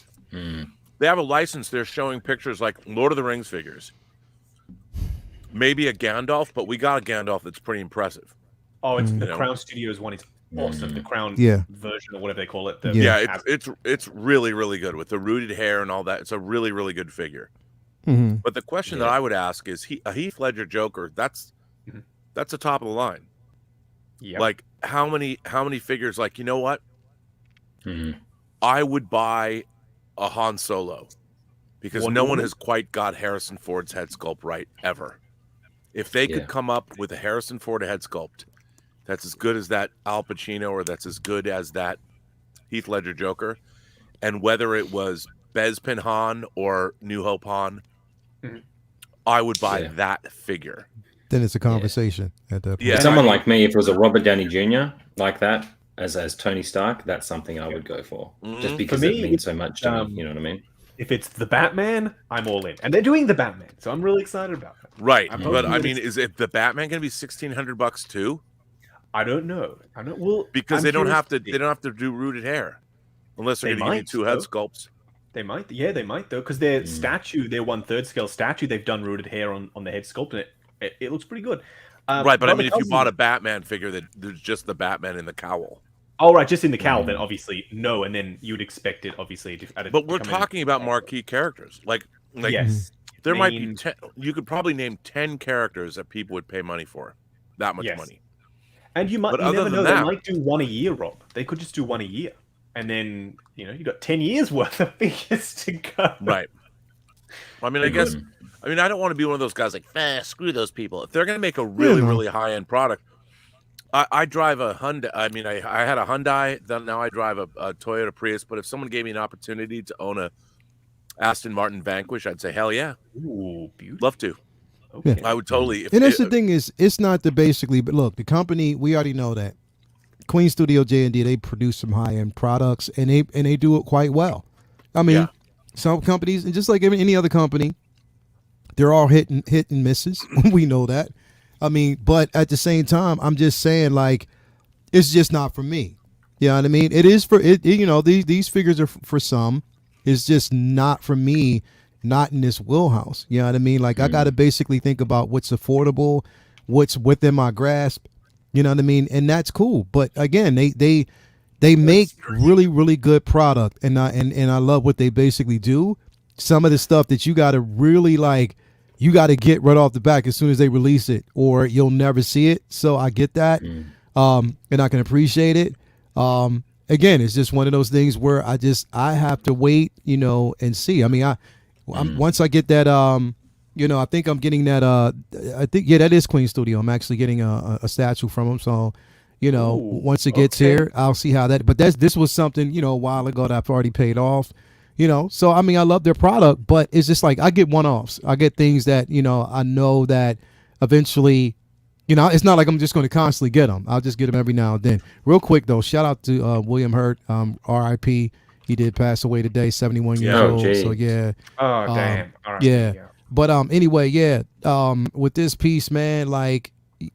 they have a license. They're showing pictures like Lord of the Rings figures. Maybe a Gandalf, but we got a Gandalf that's pretty impressive. Oh, it's the Crown Studios one. It's awesome. The Crown version, or whatever they call it. It's really, really good with the rooted hair and all that. It's a really, really good figure. But the question that I would ask is, a Heath Ledger Joker, that's the top of the line. Yeah. Like, how many figures? Like, you know what? I would buy a Han Solo because no one has quite got Harrison Ford's head sculpt right ever. If they could come up with a Harrison Ford head sculpt that's as good as that Al Pacino, or that's as good as that Heath Ledger Joker, and whether it was Bespin Han or New Hope Han, I would buy that figure. Then it's a conversation at that point. Yeah. Someone like me, if it was a Robert Downey Jr. like that, as Tony Stark, that's something I would go for, just Mhm. because me, it means so much to me. You know what I mean? If it's the Batman, I'm all in, and they're doing the Batman, so I'm really excited about it. Right, I'm but hoping I that mean, it's- is it the Batman going to be $1,600 too? I don't know. I don't. Well, Because I'm they don't curious have to. to see. They don't have to do rooted hair, unless they're They going to give you might, 2 head though. sculpts. They might. Yeah, they might though, because their statue, their 1/3 scale statue, they've done rooted hair on the head sculpt, and it looks pretty good. Right, but I Brother mean, if you bought a Cousin- Batman figure, that there's just the Batman in the cowl. oh right, just in the cowl, then obviously no, and then you'd expect it obviously to. But we're talking about marquee characters. Like yes, there might be Name- 10. You could probably name 10 characters that people would pay money for. That much Yes. money. and you But you other never than know. that- They might do one a year, Rob. They could just do one a year, and then you got 10 years worth of figures to go. Right. I mean, I They guess. could. I mean, I don't want to be one of those guys like, screw those people. If they're going to make a really, no. really high end product, I drive a Hyundai. I mean, I had a Hyundai. Then now I drive a Toyota Prius. But if someone gave me an opportunity to own a Aston Martin Vanquish, I'd say, hell yeah, Ooh, beautiful. love to. Okay. I would totally. If, And that's the thing is, it's not the basically, but look, the company, we already know that Queen Studio J&D, they produce some high end products, and they do it quite well. I mean, Yeah. some companies, and just like any other company, they're all hit and misses. We know that. I mean, but at the same time, I'm just saying, like, it's just not for me. You know what I mean? It is for it. You know, these figures are for some. It's just not for me. Not in this wheelhouse. You know what I mean? Like, I got to basically think about what's affordable, what's within my grasp. You know what I mean? And that's cool. But again, they make really, really good product, and I love what they basically do. Some of the stuff that you got to really like, you got to get right off the back as soon as they release it, or you'll never see it. So I get that, and I can appreciate it. Again, it's just one of those things where I have to wait, and see. I mean, once I get that, I think I'm getting that. I think that is Queen Studio. I'm actually getting a statue from them. So, Ooh, once it gets okay. here, I'll see how that. But this was something a while ago that I've already paid off. So I mean, I love their product, but it's just like I get one-offs. I get things that I know that eventually. It's not like I'm just going to constantly get them. I'll just get them every now and then. Real quick though, shout out to William Hurt, R.I.P. He did pass away today, 71 years Oh, old. geez. So yeah. Oh damn! All right, Yeah. But anyway, yeah. With this piece, man, like,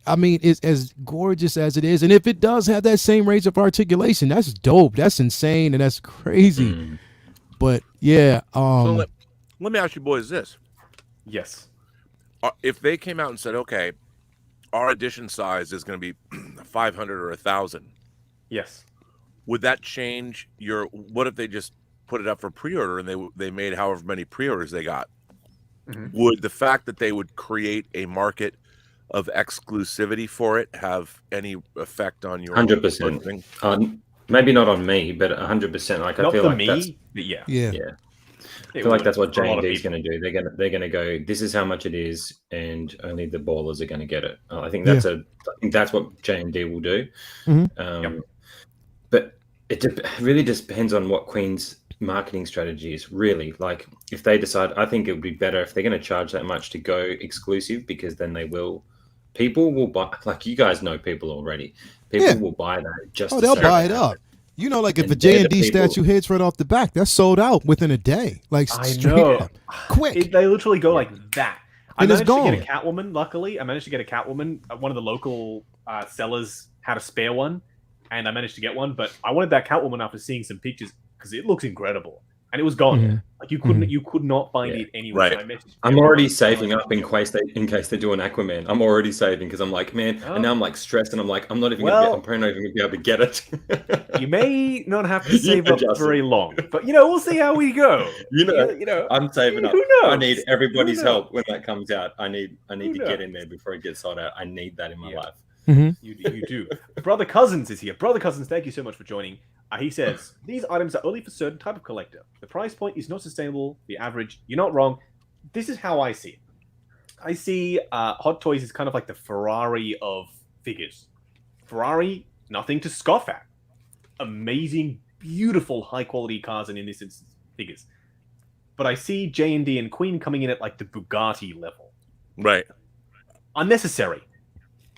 I mean, it's as gorgeous as it is, and if it does have that same range of articulation, that's dope. That's insane, and that's crazy. But yeah, So let me ask you boys this: Yes. if they came out and said, "Okay, our edition size is going to be 500 or 1,000," Yes. would that change your? What if they just put it up for pre-order and they made however many pre-orders they got? Would the fact that they would create a market of exclusivity for it have any effect on your 100%. Maybe not on me, but 100%. Like, I Not feel for like that's me, but yeah. yeah. I feel like that's what J&D is going to do. They're going to go, this is how much it is, and only the ballers are going to get it. I think that's what J&D will do. But it really just depends on what Queen's marketing strategy is. Really, like, if they decide, I think it would be better if they're going to charge that much to go exclusive, because then people will buy. Like, you guys know people already. People will buy that just. They'll buy it up. Like if And a they're the J&D people- statue hits right off the back, that's sold out within a day. Like, I straight know. up. Quick. They literally go like that. I And it's managed to get gone. a Catwoman. Luckily, I managed to get a Catwoman. One of the local sellers had a spare one, and I managed to get one. But I wanted that Catwoman after seeing some pictures because it looks incredible, and it was gone. Like, you could not find it anywhere. Right. So I messaged I'm everyone. already saving up in case they do an Aquaman. I'm already saving because I'm like, man, and now I'm like stressed, and I'm like, I'm not even Well- I'm probably not even gonna be able to get it. You may not have to save up adjust it. very long, but we'll see how we go. I'm saving up. Who knows? I need everybody's Who knows? help when that comes out. I need Who to get knows? in there before it gets sold out. I need that in my Yeah. life. You do. Brother Cousins is here. Brother Cousins, thank you so much for joining. He says, these items are only for certain type of collector. The price point is not sustainable, the average. You're not wrong. This is how I see it. I see Hot Toys is kind of like the Ferrari of figures. Ferrari, nothing to scoff at. Amazing, beautiful, high-quality cars, and in this instance, figures. But I see J&D and Queen coming in at like the Bugatti level. Right. Unnecessary.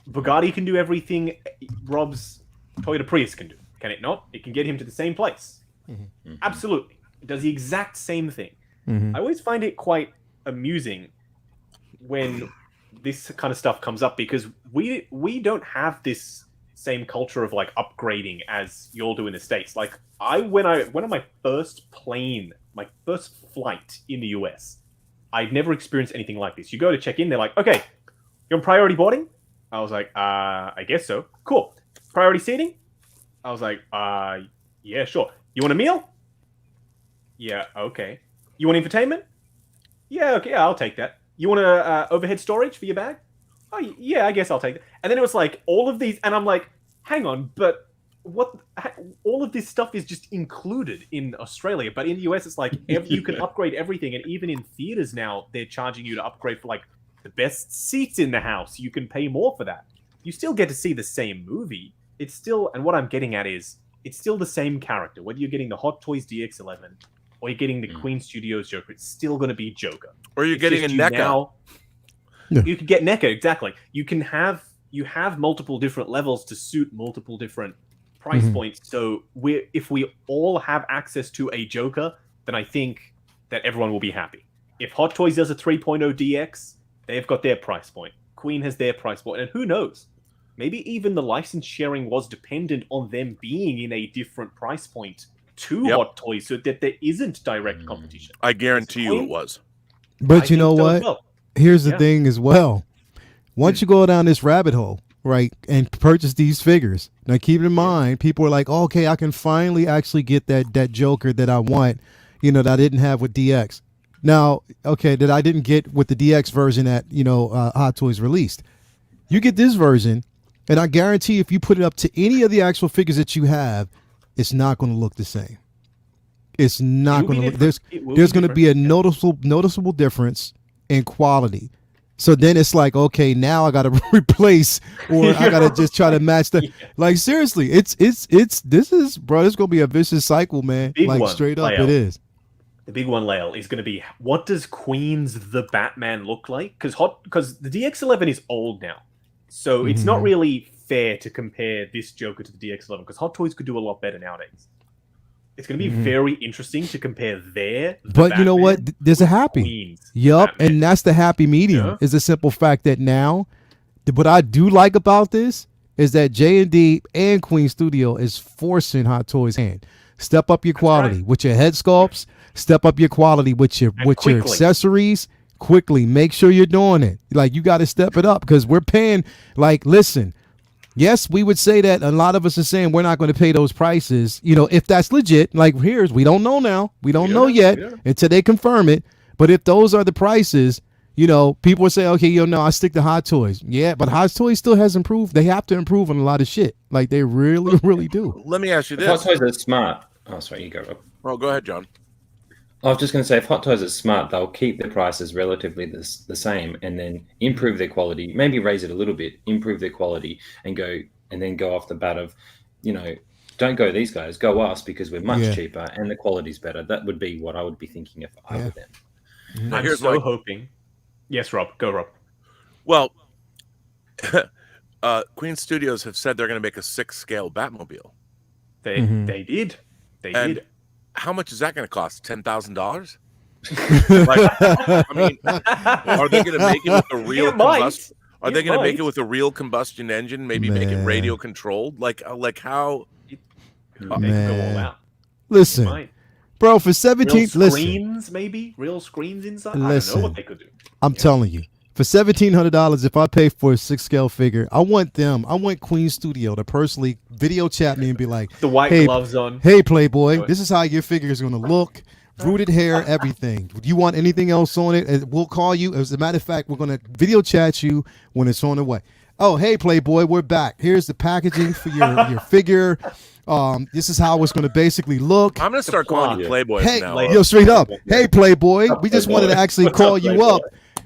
Bugatti can do everything Rob's Toyota Prius can do. Can it not? It can get him to the same place. Absolutely. It does the exact same thing. I always find it quite amusing when this kind of stuff comes up because we don't have this same culture of like upgrading as you all do in the States. Like I went on my first plane, my first flight in the US, I'd never experienced anything like this. You go to check in, they're like, okay, you're on priority boarding? I was like, I guess so. Cool. Priority seating? I was like, yeah, sure. You want a meal? Yeah, okay. You want infotainment? Yeah, okay, yeah, I'll take that. You want a overhead storage for your bag? Oh, yeah, I guess I'll take that. And then it was like all of these, and I'm like, hang on, but what? All of this stuff is just included in Australia, but in the US, it's like you can upgrade everything, and even in theaters now, they're charging you to upgrade for like the best seats in the house. You can pay more for that. You still get to see the same movie. It's still, and what I'm getting at is, it's still the same character. Whether you're getting the Hot Toys DX11 or you're getting the Queen Studios Joker, it's still going to be Joker. Or you're getting a NECA. You could get NECA, exactly. You have multiple different levels to suit multiple different price points. So if we all have access to a Joker, then I think that everyone will be happy. If Hot Toys does a 3.0 DX, they've got their price point. Queen has their price point, and who knows? Maybe even the license sharing was dependent on them being in a different price point to Hot Toys, so that there isn't direct competition. I guarantee you it was. But you know what? Here's the thing as well. Once you go down this rabbit hole, right, and purchase these figures, now keep in mind, people are like, oh, okay, I can finally actually get that Joker that I want, that I didn't have with DX. Now, okay, that I didn't get with the DX version that, Hot Toys released. You get this version, and I guarantee if you put it up to any of the actual figures that you have, it's not going to look the same. It's not going to look. There's going to be a noticeable difference in quality. So then it's like, okay, now I got to replace, or I got to just try to match the. Like seriously, this is bro. This is going to be a vicious cycle, man. Straight up, it is. The big one, Lael, is going to be, what does Queen's The Batman look like? Because the DX11 is old now. So it's not really fair to compare this Joker to the DX11, because Hot Toys could do a lot better nowadays. It's going to be very interesting to compare But Batman, you know what? There's a happy. Yup, and that's the happy medium, is the simple fact that now, what I do like about this is that J&D and Queen Studio is forcing Hot Toys' hand. Step up your quality with your head sculpts. Step up your quality with your accessories. Quickly, make sure you're doing it. Like, you got to step it up, because we're paying. Like, listen, yes, we would say that a lot of us are saying we're not going to pay those prices, if that's legit. Like, we don't know now. We don't know yet until they confirm it. But if those are the prices, people will say, okay, I stick to Hot Toys. Yeah, but Hot Toys still has improved. They have to improve on a lot of shit. Like, they really, really do. Let me ask you this. Hot Toys are smart. Oh, sorry, you go, Rob. Oh, go ahead, John. I was just going to say, if Hot Toys are smart, they'll keep their prices relatively the same, and then improve their quality, maybe raise it a little bit, improve their quality, and then go off the bat of, don't go these guys, go us, because we're much cheaper and the quality's better. That would be what I would be thinking if I were them. Now, I'm so hoping. Yes, Rob. Go, Rob. Well, Queen Studios have said they're going to make a 6-scale Batmobile. They did. They did. How much is that going to cost? $10,000? I mean, are they going to make it with a real combustion? Are they going to make it with a real combustion engine? Maybe make it radio controlled? Like how? They could go all out. Listen, bro, for 17, real screens, maybe real screens inside. Listen, I don't know what they could do. I'm telling you. For $1,700, if I pay for a 6-scale figure, I want Queen Studio to personally video chat me and be like, the white gloves on. Hey, Playboy, this is how your figure is going to look. Rooted hair, everything. Do you want anything else on it? We'll call you. As a matter of fact, we're going to video chat you when it's on the way. Oh, hey, Playboy, we're back. Here's the packaging for your figure. This is how it's going to basically look. I'm going to start calling you Playboy now. Yo, straight up. Hey, Playboy, we just wanted to actually call you up.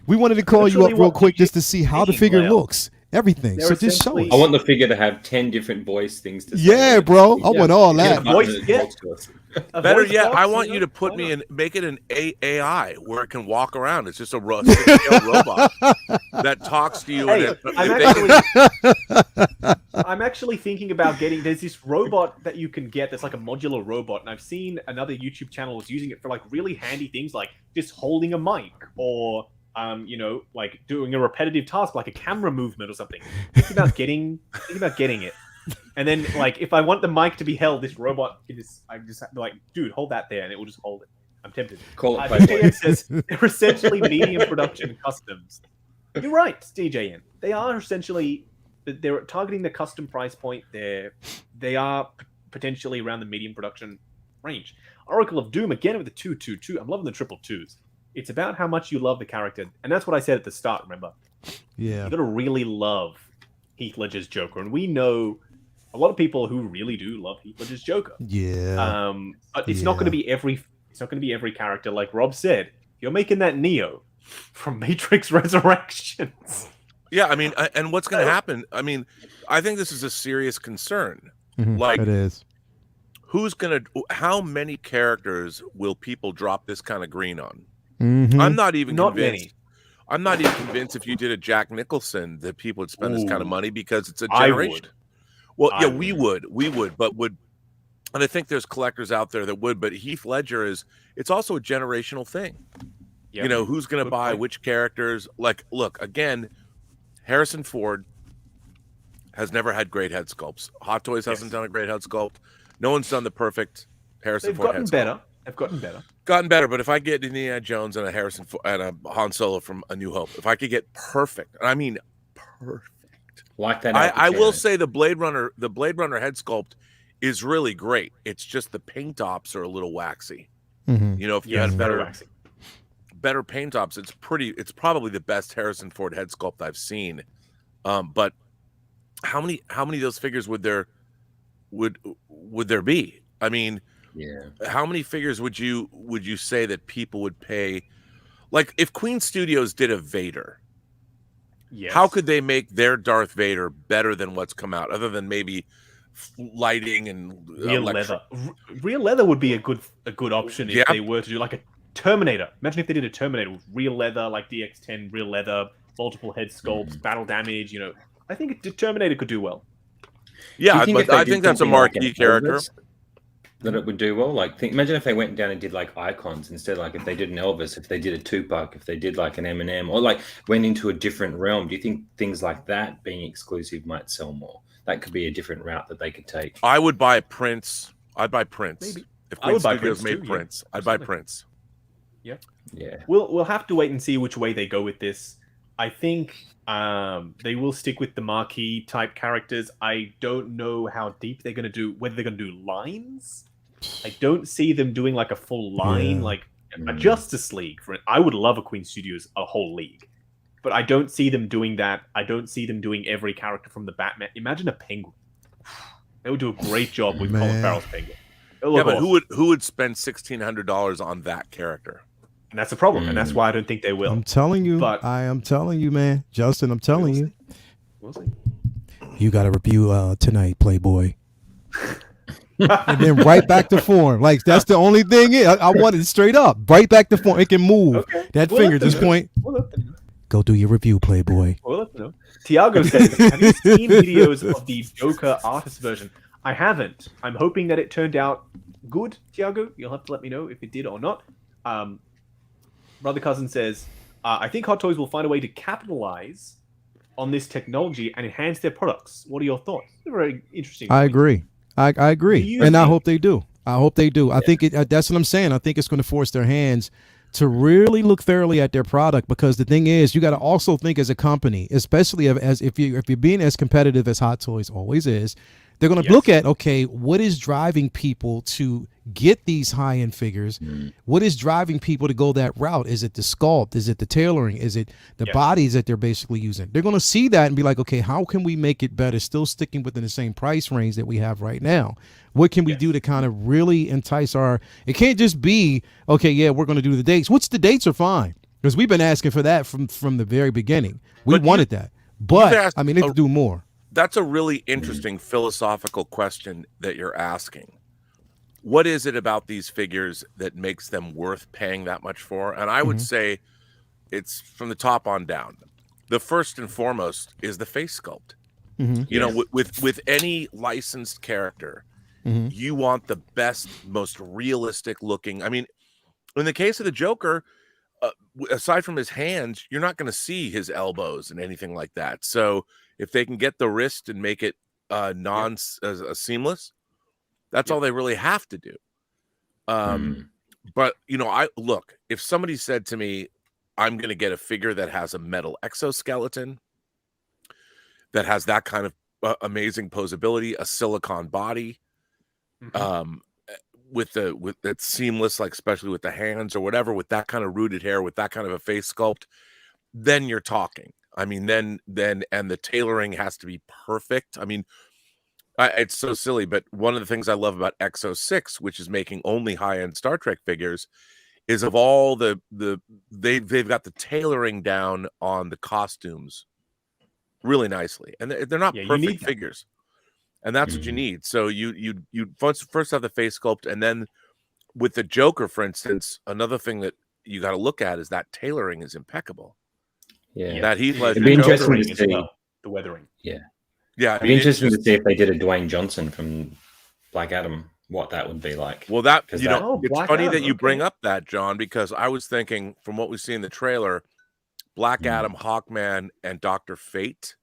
We wanted to call you up real quick just to see how the figure looks. Everything. So just show us. I want the figure to have 10 different voice things to say. Yeah, bro. I want all that. A Better voice yet, box, I want you to put why me not? in, make it an AI where it can walk around. It's just a six-tailed robot that talks to you. Hey, and I'm actually thinking about getting. There's this robot that you can get that's like a modular robot, and I've seen another YouTube channel is using it for like really handy things, like just holding a mic or like doing a repetitive task like a camera movement or something. Think about getting it. And then, like, if I want the mic to be held, this robot I'm just like, dude, hold that there, and it will just hold it. I'm tempted. Call it Playboy. DJN says they're essentially medium production customs. You're right, DJN. They are essentially, they're targeting the custom price point. They are potentially around the medium production range. Oracle of Doom again with the 222. I'm loving the triple twos. It's about how much you love the character, and that's what I said at the start. Remember, Yeah, you got to really love Heath Ledger's Joker, and we know a lot of people who really do love Heath Ledger's Joker. yeah. But it's not going to be every. It's not going to be every character. Like Rob said, you're making that Neo from Matrix Resurrections. Yeah, I mean, and what's going to happen? I mean, I think this is a serious concern. Mhm, Like, it is. How many characters will people drop this kind of green on? Mhm. I'm not even Not convinced. many. I'm not even convinced if you did a Jack Nicholson that people would spend this kind of Ooh. money because it's a I generation. would. Well, I yeah, would. we would, but and I think there's collectors out there that would, but Heath Ledger it's also a generational thing. Yep. You know, who's going to Good buy point. which characters? Like, look, again, Harrison Ford has never had great head sculpts. Hot Toys hasn't done a great head sculpt. No one's done the perfect Harrison They've Ford gotten head sculpt. better. They've gotten better. Gotten better, but if I get Indiana Jones and a Han Solo from A New Hope, if I could get perfect, and I mean perfect, Like that. I will Pacino. say the Blade Runner head sculpt is really great. It's just the paint ops are a little waxy. Mhm. You know, if you Yeah, had it's better waxing. better paint ops, it's probably the best Harrison Ford head sculpt I've seen. But how many of those figures would there be? I mean, Yeah. how many figures would you say that people would pay? Like, if Queen Studios did a Vader, Yes. how could they make their Darth Vader better than what's come out, other than maybe lighting and real leather? Real leather would be a good option if Yeah. they were to do like a Terminator. Imagine if they did a Terminator with real leather, like DX10 real leather, multiple head sculpts, battle damage. You know, I think a Terminator could do well. Yeah, if but they I did think that's a something like marquee an character. Elvis, that it would do well. Like, imagine if they went down and did like icons instead. Like, if they did an Elvis, if they did a Tupac, if they did like an Eminem, or like went into a different realm. Do you think things like that being exclusive might sell more? That could be a different route that they could take. I would buy Prince. I'd buy Prince. Maybe. If I Queen would buy Studios Prince made too, yeah. Prince, I'd buy Absolutely. Prince. Yeah. We'll have to wait and see which way they go with this. I think they will stick with the marquee type characters. I don't know how deep they're going to do. Whether they're going to do lines. I don't see them doing like a full line, Yeah. like a Justice League. I would love a Queen Studios, a whole league, but I don't see them doing that. I don't see them doing every character from the Batman. Imagine a Penguin. They would do a great job with Colin Man. Farrell's Penguin. Yeah, but who would spend $1,600 on that character? And that's a problem, and that's why I don't think they will. I'm telling you, But- I am telling you, man, Justin. I'm telling you, We'll see. you got to review tonight, Playboy. And then right back to form. Like, that's the only thing. I want it straight up, right back to form. It can move. Okay. That We'll finger let them just know. point. We'll let them know. Go do your review, Playboy. We'll let them know. Tiago says, have you seen videos of the Joker artist version? I haven't. I'm hoping that it turned out good, Tiago. You'll have to let me know if it did or not. Brother Cousin says, I think Hot Toys will find a way to capitalize on this technology and enhance their products. What are your thoughts? Very interesting. I point. agree. I Do agree, you and I think- hope they do. I hope they do. I think that's what I'm saying. I think it's going to force their hands to really look thoroughly at their product, because the thing is, you got to also think as a company, especially as if you're being as competitive as Hot Toys always is. They're going to Yes. look at, okay, what is driving people to get these high-end figures? What is driving people to go that route? Is it the sculpt? Is it the tailoring? Is it the Yes. bodies that they're basically using? They're going to see that and be like, okay, how can we make it better, still sticking within the same price range that we have right now? What can we do to kind of really entice it can't just be, okay, yeah, we're going to do the dates, which the dates are fine, because we've been asking for that from the very beginning. We But wanted that. But, asked I mean, they have to do more. That's a really interesting philosophical question that you're asking. what is it about these figures that makes them worth paying that much for? And I would say it's from the top on down. The first and foremost is the face sculpt. You know, with any licensed character, you want the best, most realistic looking. I mean, in the case of the Joker, aside from his hands, you're not going to see his elbows and anything like that. So if they can get the wrist and make it seamless, that's all they really have to do. But you know, if somebody said to me, I'm going to get a figure that has a metal exoskeleton, that has that kind of amazing posability, a silicone body, with it's seamless, like especially with the hands or whatever, with that kind of rooted hair, with that kind of a face sculpt, then you're talking. I mean, then and the tailoring has to be perfect. I mean, it's so silly, but one of the things I love about X06, which is making only high-end Star Trek figures, is of all they've got the tailoring down on the costumes really nicely, and they're not perfect figures, and that's what you need. So you first have the face sculpt, and then with the Joker, for instance, another thing that you got to look at is that tailoring is impeccable. That Heath Ledger. It'd be interesting to see the weathering. It'd be interesting to see if they did a Dwayne Johnson from Black Adam, what that would be like. Well, it's funny that you bring up that, John, because I was thinking from what we see in the trailer, Black Adam, Hawkman, and Dr. Fate.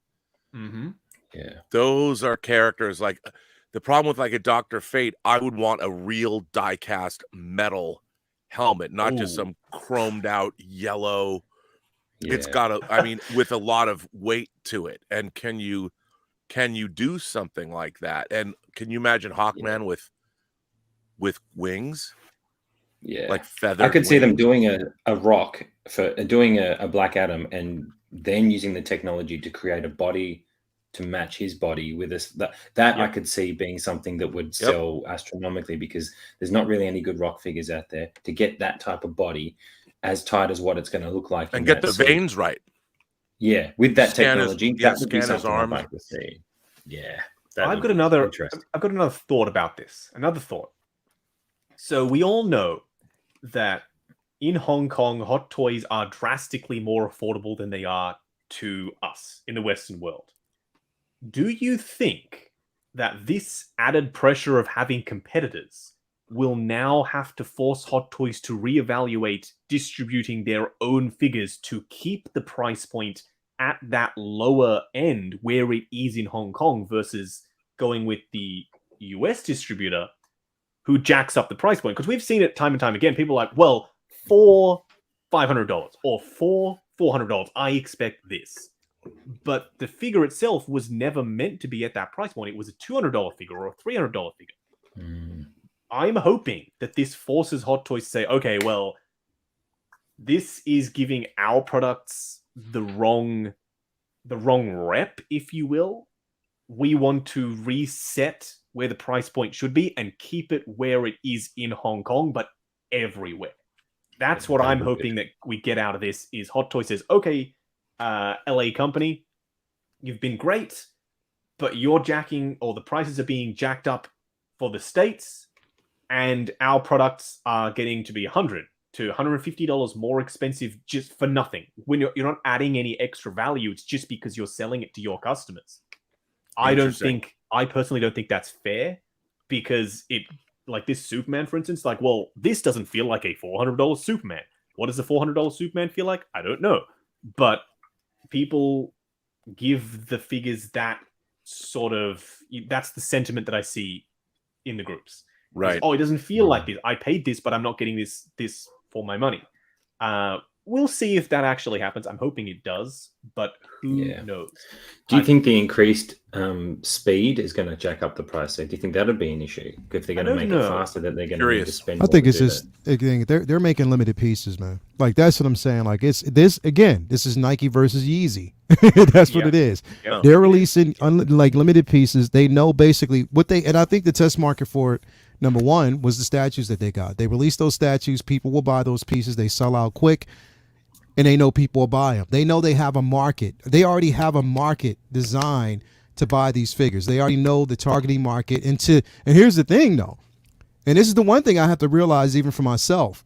Those are characters like the problem with like a Dr. Fate. I would want a real die-cast metal helmet, not just some chromed out yellow. It's got with a lot of weight to it. And can you do something like that? And can you imagine Hawkman with wings? Like feathers. I could see them doing a rock for doing a Black Adam and then using the technology to create a body to match his body with this. That I could see being something that would sell astronomically, because there's not really any good rock figures out there to get that type of body as tight as what it's going to look like and get the veins right. Yeah, with that technology, that would be scan his something arms. I'd like to see. Yeah, I've got another thought about this. Another thought. So we all know that in Hong Kong, hot toys are drastically more affordable than they are to us in the Western world. Do you think that this added pressure of having competitors will now have to force Hot Toys to reevaluate distributing their own figures to keep the price point at that lower end where it is in Hong Kong versus going with the US distributor who jacks up the price point? Because we've seen it time and time again. People are like, well, for $500 or for $400, I expect this. But the figure itself was never meant to be at that price point. It was a $200 figure or a $300 figure. I'm hoping that this forces Hot Toys to say, okay, well, this is giving our products the wrong rep, if you will. We want to reset where the price point should be and keep it where it is in Hong Kong, but everywhere. That's what I'm hoping that we get out of this is Hot Toys says, okay, LA company, you've been great, but you're jacking, or the prices are being jacked up for the States, and our products are getting to be $100 to $150 more expensive just for nothing. When you're not adding any extra value, it's just because you're selling it to your customers. I personally don't think that's fair, because it, like this Superman, for instance, like, well, this doesn't feel like a $400 Superman. What does a $400 Superman feel like? I don't know. But people give the figures that sort of, that's the sentiment that I see in the groups. Right. Oh, it doesn't feel like this. I paid this, but I'm not getting this for my money. We'll see if that actually happens. I'm hoping it does, but who knows? Do you think the increased speed is going to jack up the price? So do you think that would be an issue? If they're going to make it faster, that they're going to need to spend more? I think it's just they're making limited pieces, man. Like, that's what I'm saying. Like, it's this again. This is Nike versus Yeezy. That's what it is. Yeah. They're releasing like limited pieces. They know basically what they, and I think the test market for it, number one, was the statues that they got. They released those statues. People will buy those pieces. They sell out quick. And they know people will buy them. They know they have a market. They already have a market designed to buy these figures. They already know the targeting market. And here's the thing, though. And this is the one thing I have to realize even for myself.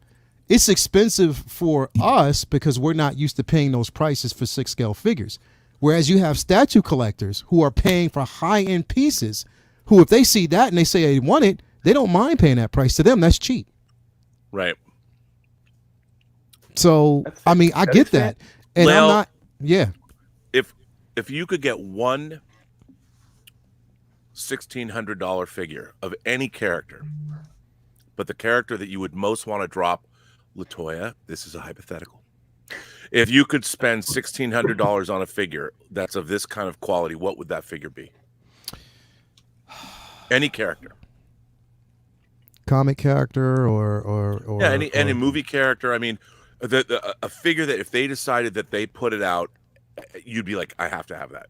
It's expensive for us because we're not used to paying those prices for 6 scale figures. Whereas you have statue collectors who are paying for high-end pieces who, if they see that and they say they want it, they don't mind paying that price. To them, that's cheap. Right. So, I mean, I get that. And Lael, I'm not, yeah. If you could get one $1,600 figure of any character, but the character that you would most want to drop, Latoya, this is a hypothetical. If you could spend $1,600 on a figure that's of this kind of quality, what would that figure be? Any character. Comic character or yeah, any movie character. I mean, a figure that if they decided that they put it out, you'd be like, I have to have that.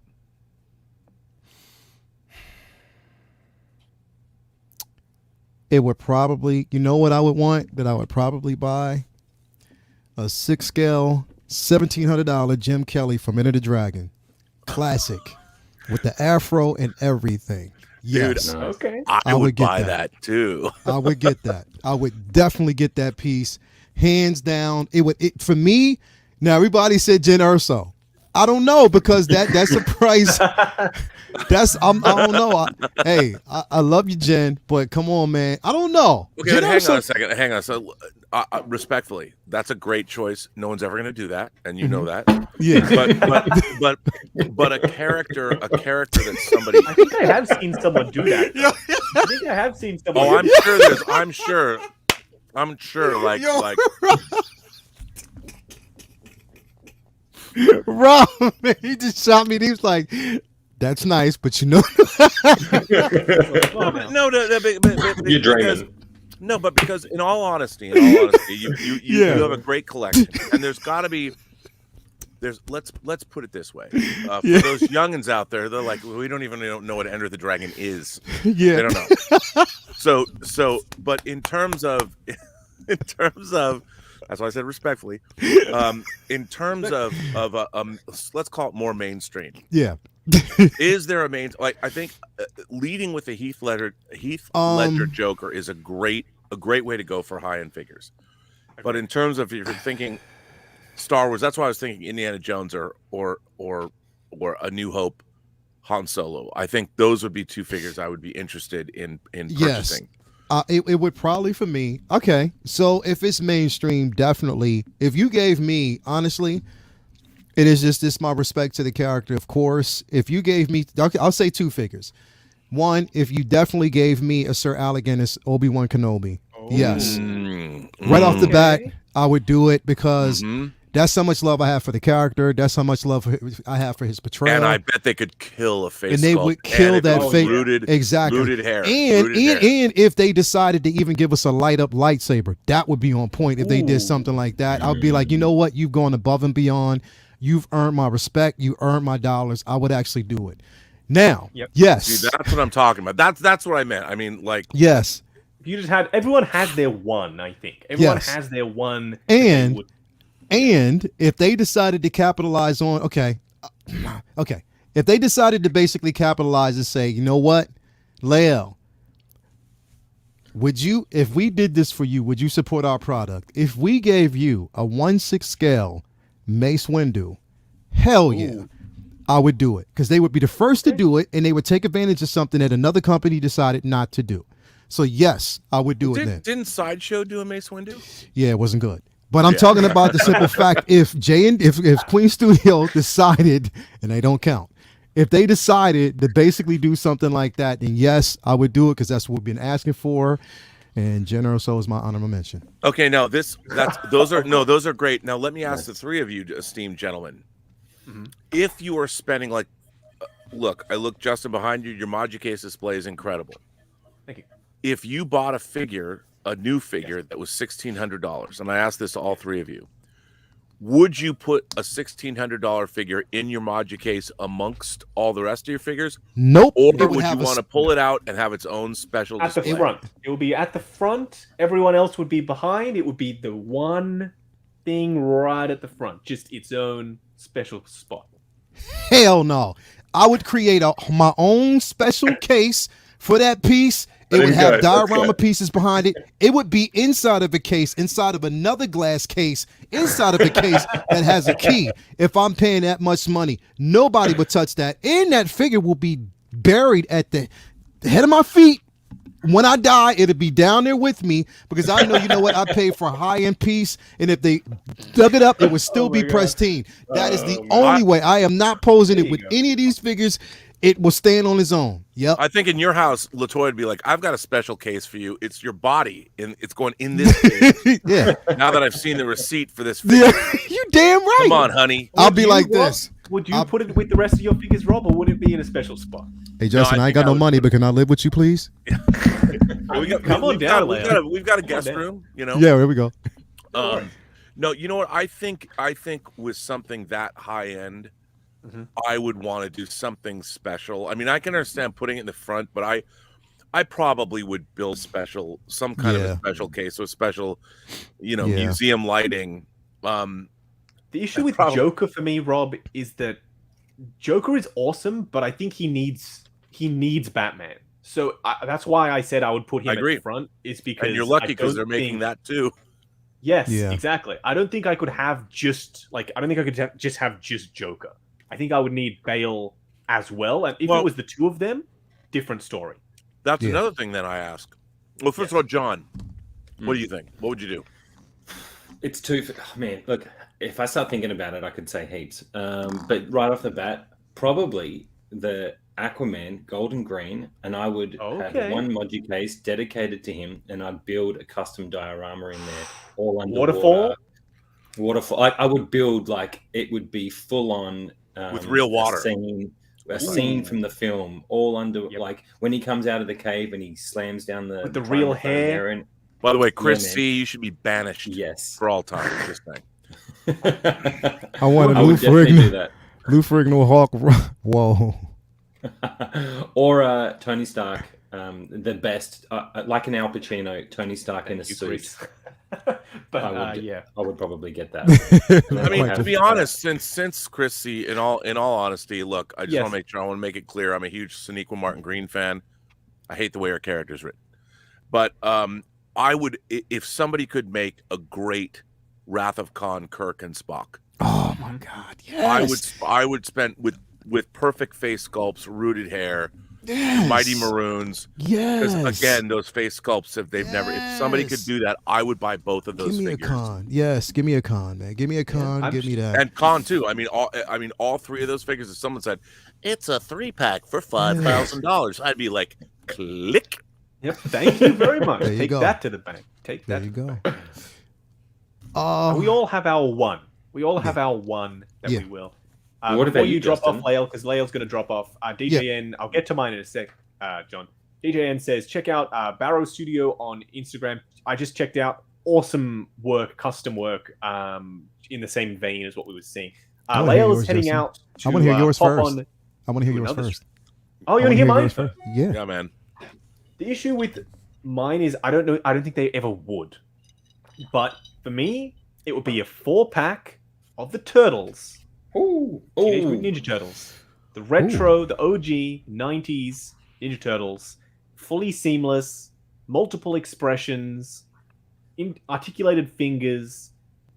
It would probably, you know what I would want that I would probably buy? A 6 scale $1,700 Jim Kelly from Enter the Dragon. Classic. With the afro and everything. Yes. Dude, Okay. I would buy that too. I would get that. I would definitely get that piece. Hands down. For me, now everybody said Jen Urso. I don't know because that's a price. I don't know. I love you, Jen, but come on, man. I don't know. Okay, but hang on a second. Hang on. So, respectfully, that's a great choice. No one's ever going to do that, and you know that. Yeah. But a character that somebody. I think I have seen someone do that. I think I have seen someone. Oh, I'm sure. Like. Rob, he just shot me. And he was like, "That's nice, but you know." You're dreaming. No, but because in all honesty, you have a great collection, and there's got to be. Let's put it this way. For those youngins out there, they're like, we don't even know what Enter the Dragon is. Yeah, they don't know. But in terms of. That's why I said respectfully. In terms of let's call it more mainstream. Yeah. Is there a main? Like I think leading with the Heath Ledger Joker is a great way to go for high end figures. But in terms of if you're thinking Star Wars, that's why I was thinking Indiana Jones or A New Hope, Han Solo. I think those would be 2 figures I would be interested in purchasing. Yes. It would probably for me. Okay, so if it's mainstream, definitely. If you gave me, honestly, it is just this my respect to the character. Of course, if you gave me, I'll say 2 figures. One, if you definitely gave me a Sir Alec Guinness Obi-Wan Kenobi, yes, right off the bat, I would do it because that's how much love I have for the character. That's how much love I have for his portrayal. And I bet they could kill a face. And they would kill that face. Exactly. Rooted hair. And if they decided to even give us a light up lightsaber, that would be on point. If they did something like that, I'd be like, you know what? You've gone above and beyond. You've earned my respect. You earned my dollars. I would actually do it. Now, yes. See, that's what I'm talking about. That's what I meant. I mean, like, yes. If you just had, everyone has their one. I think everyone has their one. And if they decided to capitalize on, okay, if they decided to basically capitalize and say, you know what, Lael, if we did this for you, would you support our product? If we gave you a 1/6 scale Mace Windu, hell yeah, I would do it because they would be the first to do it, and they would take advantage of something that another company decided not to do. So yes, I would do it then. Didn't Sideshow do a Mace Windu? Yeah, it wasn't good. But I'm talking about the simple fact: if Queen Studio decided, and they don't count, if they decided to basically do something like that, then yes, I would do it because that's what we've been asking for. And Jen Urso is my honorable mention. Okay, now those are great. Now let me ask the 3 of you, esteemed gentlemen, if you are spending I look Justin behind you. Your Magicase display is incredible. Thank you. If you bought a new figure that was $1,600, and I asked this to all 3 of you, would you put a $1,600 figure in your Magicase amongst all the rest of your figures? Nope. Or would you want to pull it out and have its own special display? At the front. It would be at the front. Everyone else would be behind. It would be the one thing right at the front. Just its own special spot. Hell no. I would create my own special case for that piece. It Let would him have go. Let's diorama go. pieces behind it. It would be inside of a case, inside of another glass case, inside of a case that has a key. If I'm paying that much money, nobody would touch that. And that figure will be buried at the head of my feet. When I die, it'll be down there with me because I know, you know what? I paid for a high-end piece, and if they dug it up, it would still be pristine. That is the only way. I am not posing it with any of these figures. It will stand on its own. Yep. I think in your house, Latoya would be like, I've got a special case for you. It's your body, and it's going in this case. Yeah. Now that I've seen the receipt for this figure. Yeah. You damn right. Come on, honey. I'll be like this. Would you put it with the rest of your figures, Rob, or would it be in a special spot? Hey, Justin, No, I I ain't think got I no would money, but can I live with you, please? Come on down, Lael. We've got a guest room, you know. Yeah, here we go. No, you know what? I think with something that high end, I would want to do something special. I mean, I can understand putting it in the front, but I probably would build some kind of a special case or special, museum lighting. The issue with Joker for me, Rob, is that Joker is awesome, but I think he needs Batman. So that's why I said I would put him at the front. Is because and you're lucky because they're making that too. Yes, exactly. I don't think I could have just Joker. I think I would need Bale as well, and if it was the two of them, different story. That's another thing that I ask. Well, first of all, John, what do you think? What would you do? It's too. Man, look. If I start thinking about it, I could say heaps. But right off the bat, probably the Aquaman Gold and Green, and I would have one Moji case dedicated to him, and I'd build a custom diorama in there, all underwater. Waterfall. I would build it would be full on with real water. A scene from the film, all under when he comes out of the cave and he slams down with the real hair. And, by the way, Chris C, you should be banished. Yes, for all time. Just saying. I want a Lou Ferrigno Hawk. Whoa. Or Tony Stark, the best, like an Al Pacino, Tony Stark in a suit. But I would probably get that. I mean, to be honest, since Chris C, in all honesty, look, I just want to make sure, I want to make it clear, I'm a huge Sonequa Martin Green fan. I hate the way her character's written, but I would, if somebody could make a great Wrath of Khan, Kirk, and Spock. Oh my God! Yes, I would spend with perfect face sculpts, rooted hair, mighty maroons. Yes, because again, those face sculpts, if somebody could do that, I would buy both of those. Give me figures. a Khan. Yes, give me a Khan, man. Give me a Khan. Give me that. And Khan too. I mean, all three of those figures. If someone said it's a 3-pack for $5,000, I'd be like, click. Yep. Thank you very much. Take that to the bank. Take that. There you go. We all have our one. We all have our one that we will. What before about you drop Justin? off, Lael, because Lael's going to drop off. DJN, I'll get to mine in a sec, John. DJN says, check out Barrow Studio on Instagram. I just checked out. Awesome work, custom work, in the same vein as what we were seeing. Lael is heading out to I want to hear yours first. I want to hear yours another first. Oh, you want to hear mine first? Yeah, man. The issue with mine is I don't think they ever would. But for me, it would be a 4-pack of the Turtles. Teenage Mutant Ninja Turtles. The retro, the OG 90s Ninja Turtles. Fully seamless, multiple expressions, articulated fingers,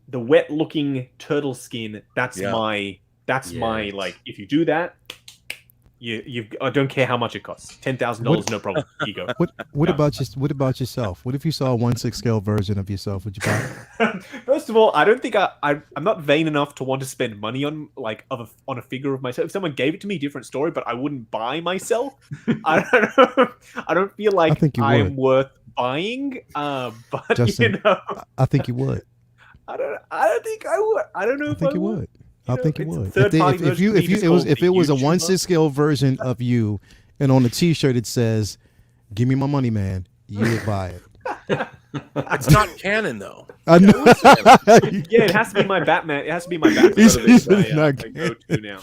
the wet-looking turtle skin. That's my if you do that, I don't care how much it costs. $10,000, no problem. Ego. What about yourself? What if you saw a 1/6 scale version of yourself? Would you buy it? First of all, I don't think I'm not vain enough to want to spend money on on a figure of myself. If someone gave it to me, different story, but I wouldn't buy myself. I don't feel like I am worth buying. But Justin, I think you would. I don't think I would. I don't know if I you would. I think you would. If If it was a 1/6 scale version of you, and on the T-shirt it says, "Give me my money, man," you would buy it. It's not canon though. I know. Yeah, it has to be my Batman. It has to be my Batman. It's I go-to now.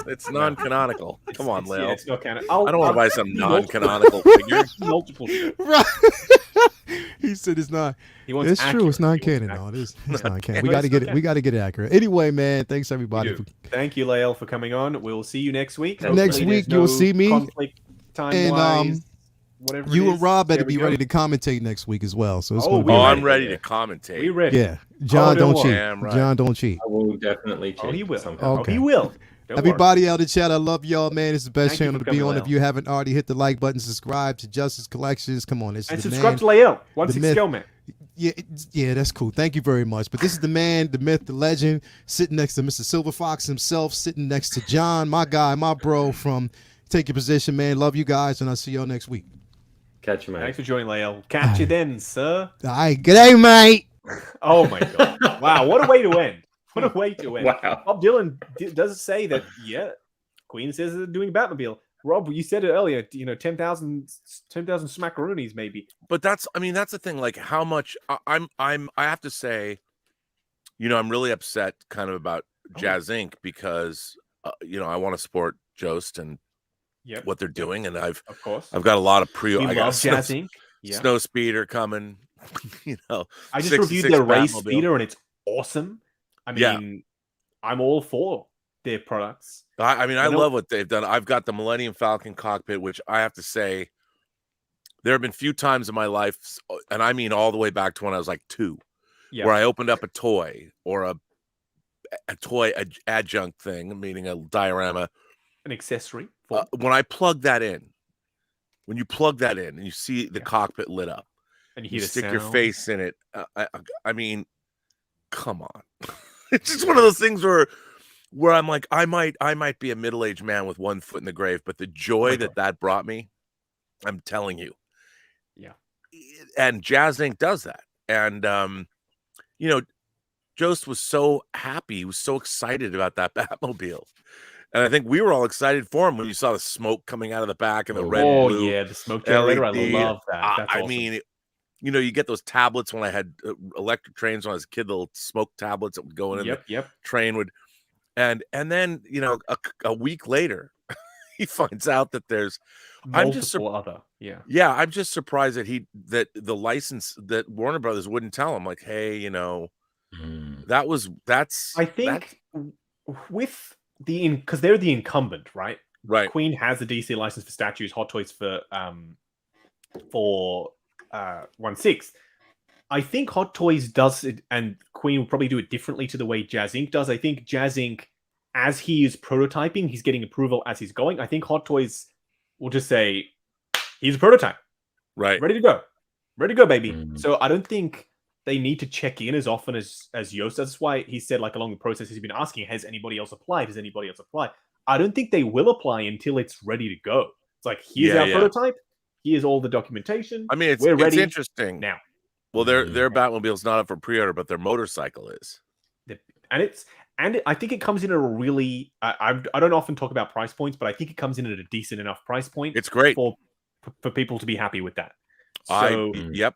It's non-canonical. Come on, Lael. Yeah, it's not canon. I don't want to buy some non-canonical figure. Multiple. Right. He said it's not. It's true. It's not canon. No, it's not canon. We got to get it. We got to get it accurate. Anyway, man. Thanks everybody. Thank you, Lael, for coming on. We'll see you next week. Next week, you'll see me. Conflict time And wise, whatever. you it and is, Rob better there we be go. ready to commentate next week as well. So it's Oh, going to be. we're Oh, ready. I'm ready to commentate. We ready? Yeah, John, don't don't worry. cheat. Damn right. John, don't cheat. I will definitely check. Oh, he will. somehow. Okay. Oh, he will. Don't worry. Everybody out in the chat, I love y'all, man. It's the best Thank you channel for to be coming, on. If Lael. you haven't already, hit the like button, subscribe to Justice Collections. Come on, this And is the subscribe man. to Lael. the 1-6 myth. scale man. Yeah, that's cool. Thank you very much. But this is the man, the myth, the legend, sitting next to Mr. Silver Fox himself, sitting next to John, my guy, my bro from Take Your Position, man. Love you guys, and I'll see y'all next week. Catch you, mate. Thanks for joining, Lael. Catch you then, sir. All right, good day, mate. Oh my god! Wow, what a way to end! What a way to end! Wow. Bob Dylan does say that. Yeah, Queen says they're doing Batmobile. Rob, you said it earlier. 10,000 smackaroonies maybe. But that's the thing. Like, how much I have to say, I'm really upset kind of about Jazz Inc. because I want to support Jost and Yep. what they're doing, and Of course. I've got a lot of We I got love Jazz Inc. Yeah. Snow Speeder coming. I just 66 reviewed their race Batmobile. speeder and it's awesome. I mean, Yeah. I'm all for their products. I know- love what they've done. I've got the Millennium Falcon cockpit, which I have to say, there have been few times in my life, and I mean all the way back to when I was like 2, Yeah. where I opened up a toy or a toy adjunct thing, meaning a diorama. An accessory. For, When I plug that in, when you plug that in and you see the cockpit lit up, and you you hear the stick your sound. face in it. I mean, come on. It's just one of those things where I'm like, I might be a middle-aged man with one foot in the grave, but the joy that brought me, I'm telling you. Yeah. And Jazz Inc. does that. And Jost was so happy, he was so excited about that Batmobile. And I think we were all excited for him when you saw the smoke coming out of the back and the red Oh blue. yeah, the smoke generator. I LED. love that. That's I awesome. mean, you get those tablets when I had electric trains when I was a kid, the little smoke tablets that would go in the train would, and then a week later, he finds out that there's multiple other. Yeah, I'm just surprised that the license that Warner Brothers wouldn't tell him, like, hey, that's. I think with because they're the incumbent, right? Right. Queen has the DC license for statues, Hot Toys for 1/6. I think Hot Toys does it, and Queen will probably do it differently to the way Jazz Inc. does. I think Jazz Inc., as he is prototyping, he's getting approval as he's going. I think Hot Toys will just say, he's a prototype. Right. Ready to go. Ready to go, baby. So I don't think they need to check in as often as Yost. That's why he said, like, along the process, he's been asking, has anybody else applied? Has anybody else applied? I don't think they will apply until it's ready to go. It's like, here's our prototype. Here's all the documentation. I mean, we're ready. It's interesting. Now. Well, their Batmobile's not up for pre-order, but their motorcycle is. And I think it comes in at a really... I don't often talk about price points, but I think it comes in at a decent enough price point. It's great. For people to be happy with that. So, Yep.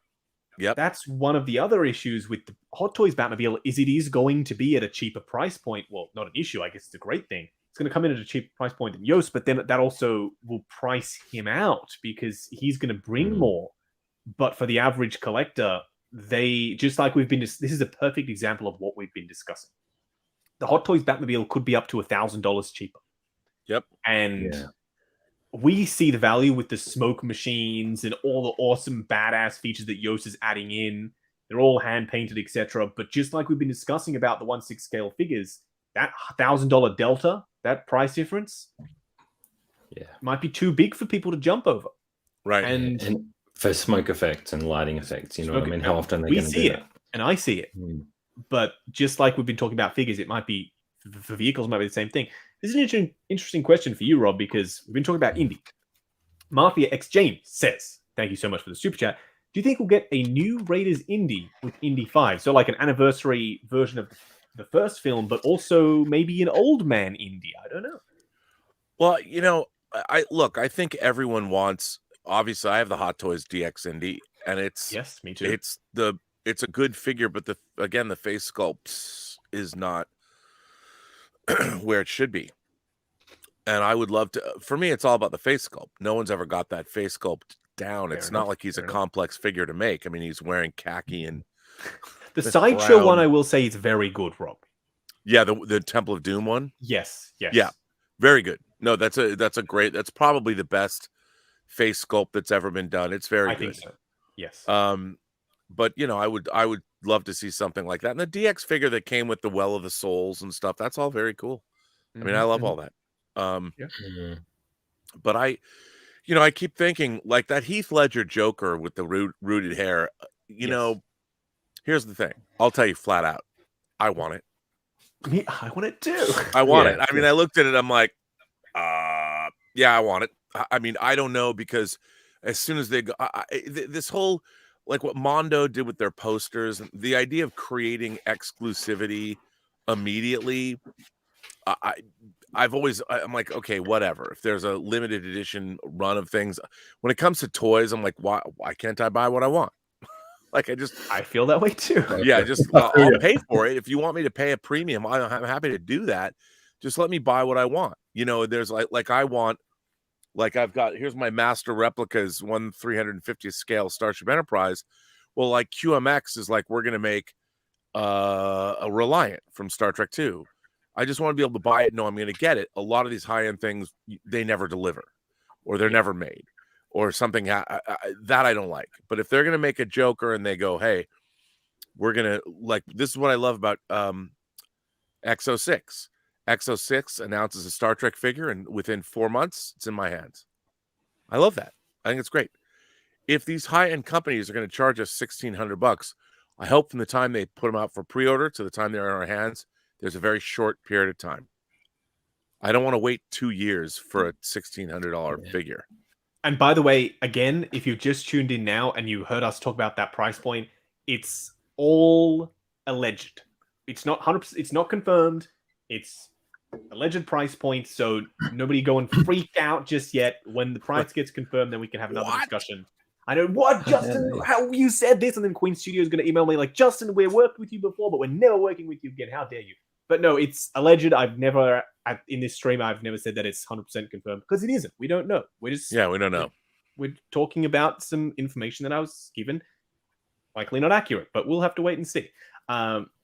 That's one of the other issues with the Hot Toys Batmobile is it is going to be at a cheaper price point. Well, not an issue. I guess it's a great thing. It's going to come in at a cheaper price point than Yost, but then that also will price him because he's going to bring more. But for the average collector, they, just like we've been, this is a perfect example of what we've been discussing. The Hot Toys Batmobile could be up to $1,000 cheaper. Yep. And we see the value with the smoke machines and all the awesome badass features that Yost is adding in. They're all hand painted, etc. But just like we've been discussing about the 1/6 scale figures, that $1,000 delta, that price difference, might be too big for people to jump over. Right. And for smoke effects and lighting effects, you know what I mean? How often are they we going to do see that? it, and I see it. But just like we've been talking about figures, it might be for vehicles, might be the same thing. This is an interesting question for you, Rob, because we've been talking about indie. Mafia X James says, thank you so much for the super chat. Do you think we'll get a new Raiders indie with Indy 5? So like an anniversary version of the first film, but also maybe an old man indie. I don't know. Well, I think everyone wants, obviously I have the Hot Toys DX Indy, and it's, yes, me too. It's a good figure, but the face sculpt is not where it should be. And I would love to, for me, it's all about the face sculpt. No one's ever got that face sculpt down. It's not like he's a complex figure to make. I mean, he's wearing khaki and the sideshow one, I will say, is very good, Rob. Yeah, the Temple of Doom one. Yes. Yeah, very good. No, that's probably the best face sculpt that's ever been done. It's very I good. think so. Yes. But you know, I would love to see something like that. And the DX figure that came with the Well of the Souls and stuff, that's all very cool. I mean, I love all that. But I keep thinking like that Heath Ledger Joker with the rooted hair. You know, here's the thing. I'll tell you flat out, I want it. I want it too. I want it. I mean, I looked at it. I'm like, yeah, I want it. I mean, I don't know, because as soon as they go, this whole, like what Mondo did with their posters, and the idea of creating exclusivity immediately, I'm like, okay, whatever. If there's a limited edition run of things, when it comes to toys, I'm like, why can't I buy what I want? Like, I feel that way too. Yeah, I'll pay for it. If you want me to pay a premium, I'm happy to do that. Just let me buy what I want. You know, there's like I want, like I've got, here's my master replicas, 1/350th scale Starship Enterprise. Well, like QMX is like, we're gonna make a Reliant from Star Trek 2. I just want to be able to buy it, know I'm gonna get it. A lot of these high-end things, they never deliver, or they're never made, or something that I don't like. But if they're gonna make a Joker and they go, hey, we're gonna, like, this is what I love about X06. X06 announces a Star Trek figure, and within 4 months, it's in my hands. I love that. I think it's great. If these high-end companies are going to charge us $1,600, I hope from the time they put them out for pre-order to the time they're in our hands, there's a very short period of time. I don't want to wait 2 years for a $1,600 figure. And by the way, again, if you've just tuned in now and you heard us talk about that price point, it's all alleged. It's not 100%. It's not confirmed. It's alleged price point. So nobody go and freak out just yet. When the price gets confirmed, then we can have another discussion. I know what, Justin, how you said this, and then Queen Studio is going to email me like, Justin, we worked with you before, but we're never working with you again. How dare you? But no, it's alleged. I've never, in this stream, I've never said that it's 100% confirmed, because it isn't. We don't know. We're just, we don't know. We're talking about some information that I was given, likely not accurate, but we'll have to wait and see.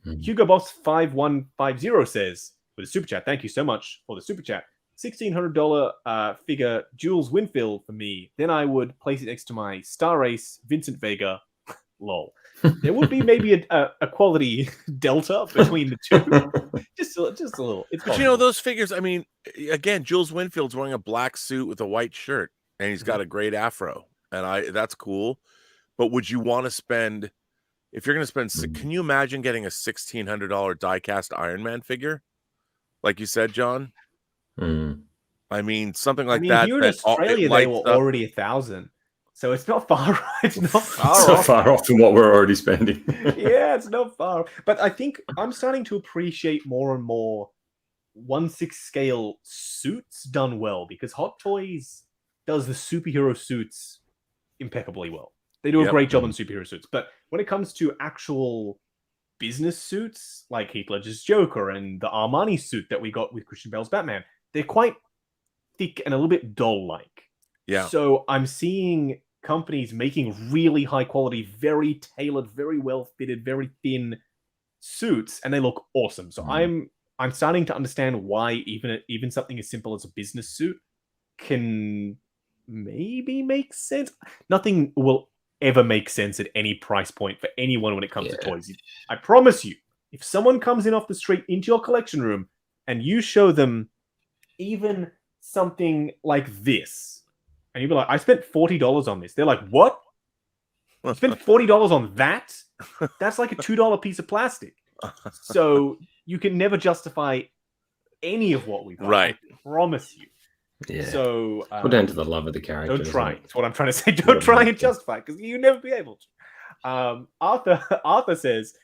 Hugo Boss 5150 says, with a super chat, thank you so much for the super chat. $1,600 figure Jules Winfield for me. Then I would place it next to my Star Ace Vincent Vega. Lol. There would be maybe a quality delta between the two. just a little. But you know, those figures, I mean, again, Jules Winfield's wearing a black suit with a white shirt, and he's got a great afro, and that's cool. But would you want to spend, if you're going to spend, can you imagine getting a $1,600 die-cast Iron Man figure? Like you said, John? I mean, something like that. Here in Australia, they were already 1,000. So it's not far. It's not far off. So far off from what we're already spending. Yeah, it's not far. But I think I'm starting to appreciate more and more 1/6 scale suits done well, because Hot Toys does the superhero suits impeccably well. They do a great job on superhero suits. But when it comes to actual business suits, like Heath Ledger's Joker and the Armani suit that we got with Christian Bale's Batman, they're quite thick and a little bit doll-like. Yeah. So I'm seeing companies making really high quality, very tailored, very well fitted, very thin suits, and they look awesome. So I'm starting to understand why even something as simple as a business suit can maybe make sense. Nothing will ever make sense at any price point for anyone when it comes to toys. I promise you, if someone comes in off the street into your collection room and you show them even something like this, and you'll be like, I spent $40 on this. They're like, what? You spent $40 on that? That's like a $2 piece of plastic. So you can never justify any of what we buy. Right. I promise you. Yeah. So put down to the love of the character. Don't try. That's what I'm trying to say. Don't try and justify, because you'll never be able to. Arthur says,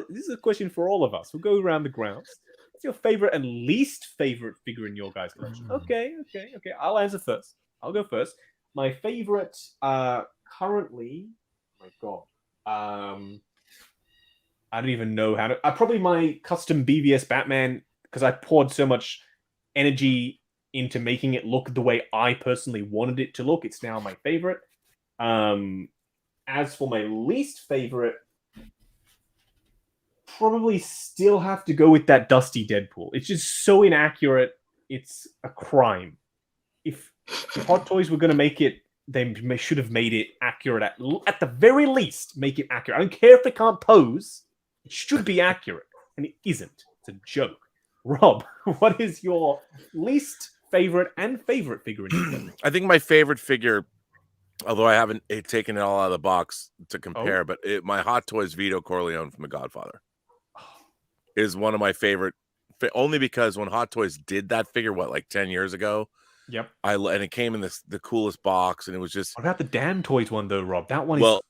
this is a question for all of us. We'll go around the grounds. What's your favorite and least favorite figure in your guys' collection? Okay. I'll answer first. I'll go first. My favorite currently, oh my God, I don't even know how to. Probably my custom BVS Batman, because I poured so much energy into making it look the way I personally wanted it to look. It's now my favorite. As for my least favorite, probably still have to go with that Dusty Deadpool. It's just so inaccurate. It's a crime. If Hot Toys were going to make it should have made it accurate at the very least. Make it accurate. I don't care if they can't pose. It should be accurate, and it isn't. It's a joke. Rob, what is your least favorite and favorite figure in this? I think my favorite figure, although I haven't taken it all out of the box to compare, but my Hot Toys Vito Corleone from The Godfather is one of my favorite. Only because when Hot Toys did that figure, like 10 years ago, yep, and it came in the coolest box, and it was just. What about the Damn Toys one though, Rob? That one is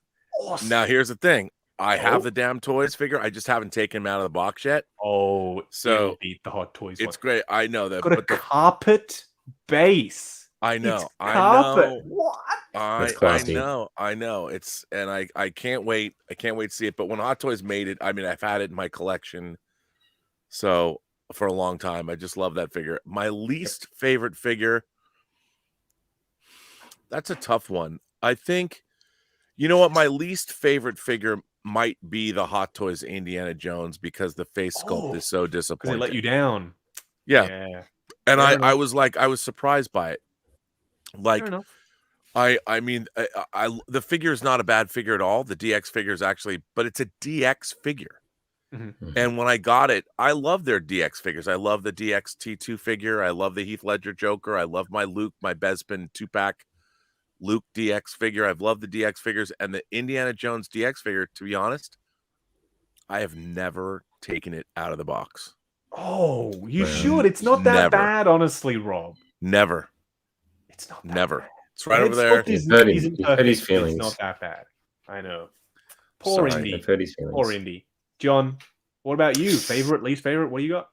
awesome. Now here's the thing: I have the Damn Toys figure. I just haven't taken him out of the box yet. Oh, so beat the Hot Toys. It's great. I know that. Got a carpet base. I know. It's carpet. I know. What? I know. It's I can't wait. I can't wait to see it. But when Hot Toys made it, I mean, I've had it in my collection. So for a long time, I just love that figure. My least favorite figure. That's a tough one. I think, you know what? My least favorite figure might be the Hot Toys Indiana Jones because the face sculpt is so disappointing. They let you down. Yeah. And I was surprised by it. Like, I mean, the figure is not a bad figure at all. The DX figure is actually, but it's a DX figure. Mm-hmm. And when I got it, I love their DX figures. I love the DX T2 figure. I love the Heath Ledger Joker. I love my Bespin 2-pack Luke DX figure. I've loved the DX figures, and the Indiana Jones DX figure, to be honest, I have never taken it out of the box. Oh, you should. It's not that bad, honestly, Rob. Never. It's not that bad. It's right over there. He's hurt his feelings. It's not that bad. I know. Poor Indy. Poor Indy. John, what about you? Favorite, least favorite? What do you got?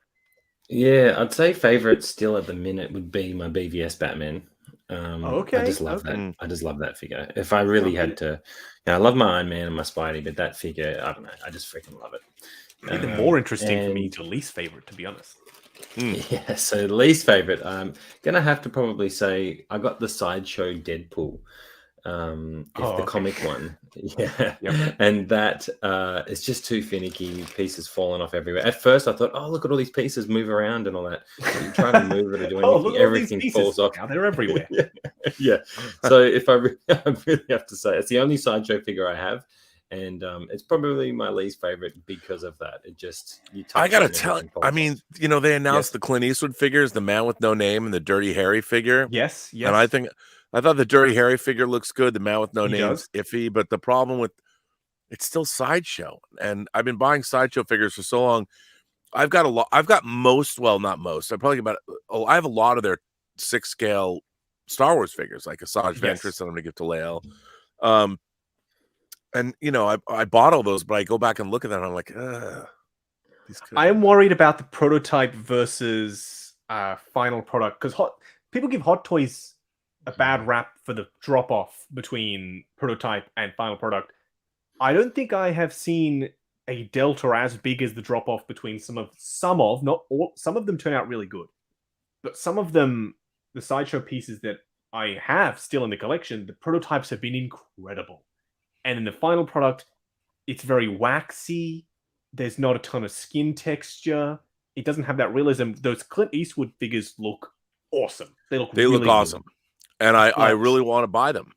Yeah, I'd say favorite still at the minute would be my BVS Batman. I just love that. I just love that figure. If I really had to, I love my Iron Man and my Spidey, but that figure, I don't know. I just freaking love it. Even more interesting for me to least favorite, to be honest. Yeah, so least favorite. I'm gonna have to probably say I got the Sideshow Deadpool. The comic one, and that it's just too finicky, pieces falling off everywhere. At first I thought, oh, look at all these pieces move around and all that. You try to move it or do anything, everything falls off. Now they're everywhere. Yeah. So if I really have to say, it's the only Sideshow figure I have, and it's probably my least favorite because of that. It just I gotta tell you, I mean, they announced the Clint Eastwood figures, the Man with No Name and the Dirty Harry figure. Yes. And I thought the Dirty Harry figure looks good. The Man with No Name is iffy, but the problem with it's still Sideshow, and I've been buying Sideshow figures for so long. I've got a lot. I've got most. Well, not most. I have a lot of their 6-scale Star Wars figures, like Asajj Ventress, that I'm going to give to Lael. And I bought all those, but I go back and look at them, and I'm like, I am worried about the prototype versus final product because people give Hot Toys a bad rap for the drop off between prototype and final product. I don't think I have seen a delta as big as the drop off between some of not all. Some of them turn out really good, but some of them, the Sideshow pieces that I have still in the collection, the prototypes have been incredible, and in the final product, it's very waxy. There's not a ton of skin texture. It doesn't have that realism. Those Clint Eastwood figures look awesome. They look really awesome. Good. And I really want to buy them.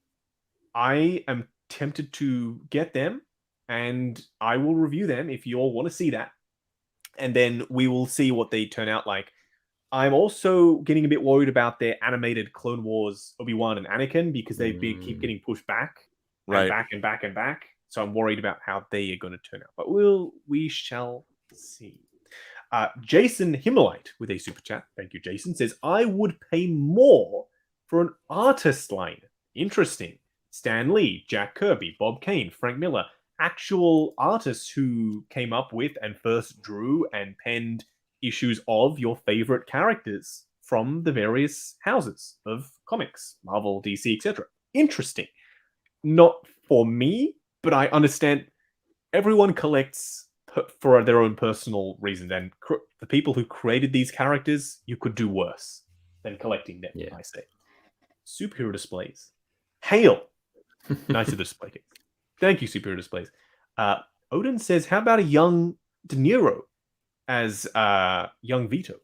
I am tempted to get them, and I will review them if you all want to see that. And then we will see what they turn out like. I'm also getting a bit worried about their animated Clone Wars Obi-Wan and Anakin because they keep getting pushed back, and back and back and back. So I'm worried about how they are going to turn out. But we shall see. Jason Himmelite with a super chat. Thank you, Jason. Says, I would pay more for an artist line. Interesting. Stan Lee, Jack Kirby, Bob Kane, Frank Miller, actual artists who came up with and first drew and penned issues of your favorite characters from the various houses of comics, Marvel, DC, etc. Interesting. Not for me, but I understand everyone collects for their own personal reasons, and the people who created these characters, you could do worse than collecting them, I say. Superhero displays. Hail. Nice of the display case. Thank you, Superhero displays. Odin says, how about a young De Niro as young Vito?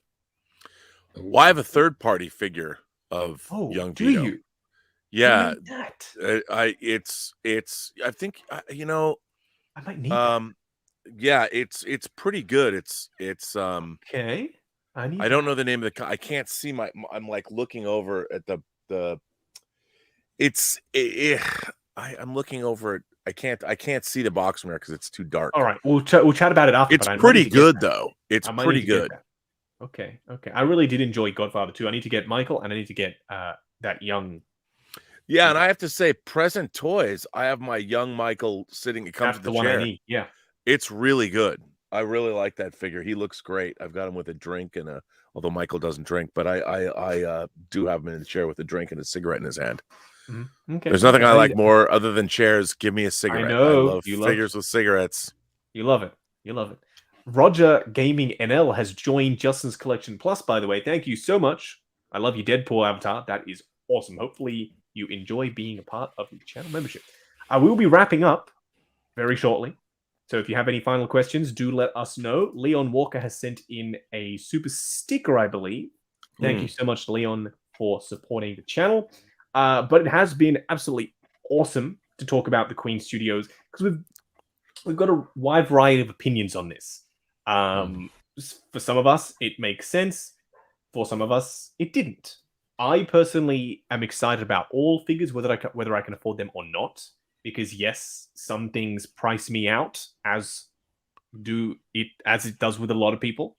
Well, I have a third-party figure of young Vito. Do you? Yeah, Give me that. I think you know, I might need that. yeah, it's pretty good. Okay. I need I don't that. know the name of I can't see I'm like looking over at the it's I'm looking over it. I can't see the box mirror because it's too dark. All right. We'll chat about it after. It's but I might need pretty to get good that. though. It's I might need pretty to get good. that. Okay. Okay. I really did enjoy Godfather 2. I need to get Michael and I need to get that young. Yeah, and I have to say, present toys. I have my young Michael sitting. It comes That's with the the one I chair. need. Yeah. It's really good. I really like that figure. He looks great. I've got him with a drink and although Michael doesn't drink, but I do have him in the chair with a drink and a cigarette in his hand. Mm-hmm. Okay. There's nothing I like more other than chairs. Give me a cigarette. I know. love figures with cigarettes. You love it. You love it. Roger Gaming NL has joined Justin's Collection Plus, by the way. Thank you so much. I love you, Deadpool avatar. That is awesome. Hopefully you enjoy being a part of the channel membership. I will be wrapping up very shortly. So if you have any final questions, do let us know. Leon Walker has sent in a super sticker, I believe. Thank you so much, Leon, for supporting the channel. But it has been absolutely awesome to talk about the Queen Studios because we've got a wide variety of opinions on this. For some of us, it makes sense. For some of us, it didn't. I personally am excited about all figures, whether I can afford them or not. Because yes, some things price me out, as it does with a lot of people.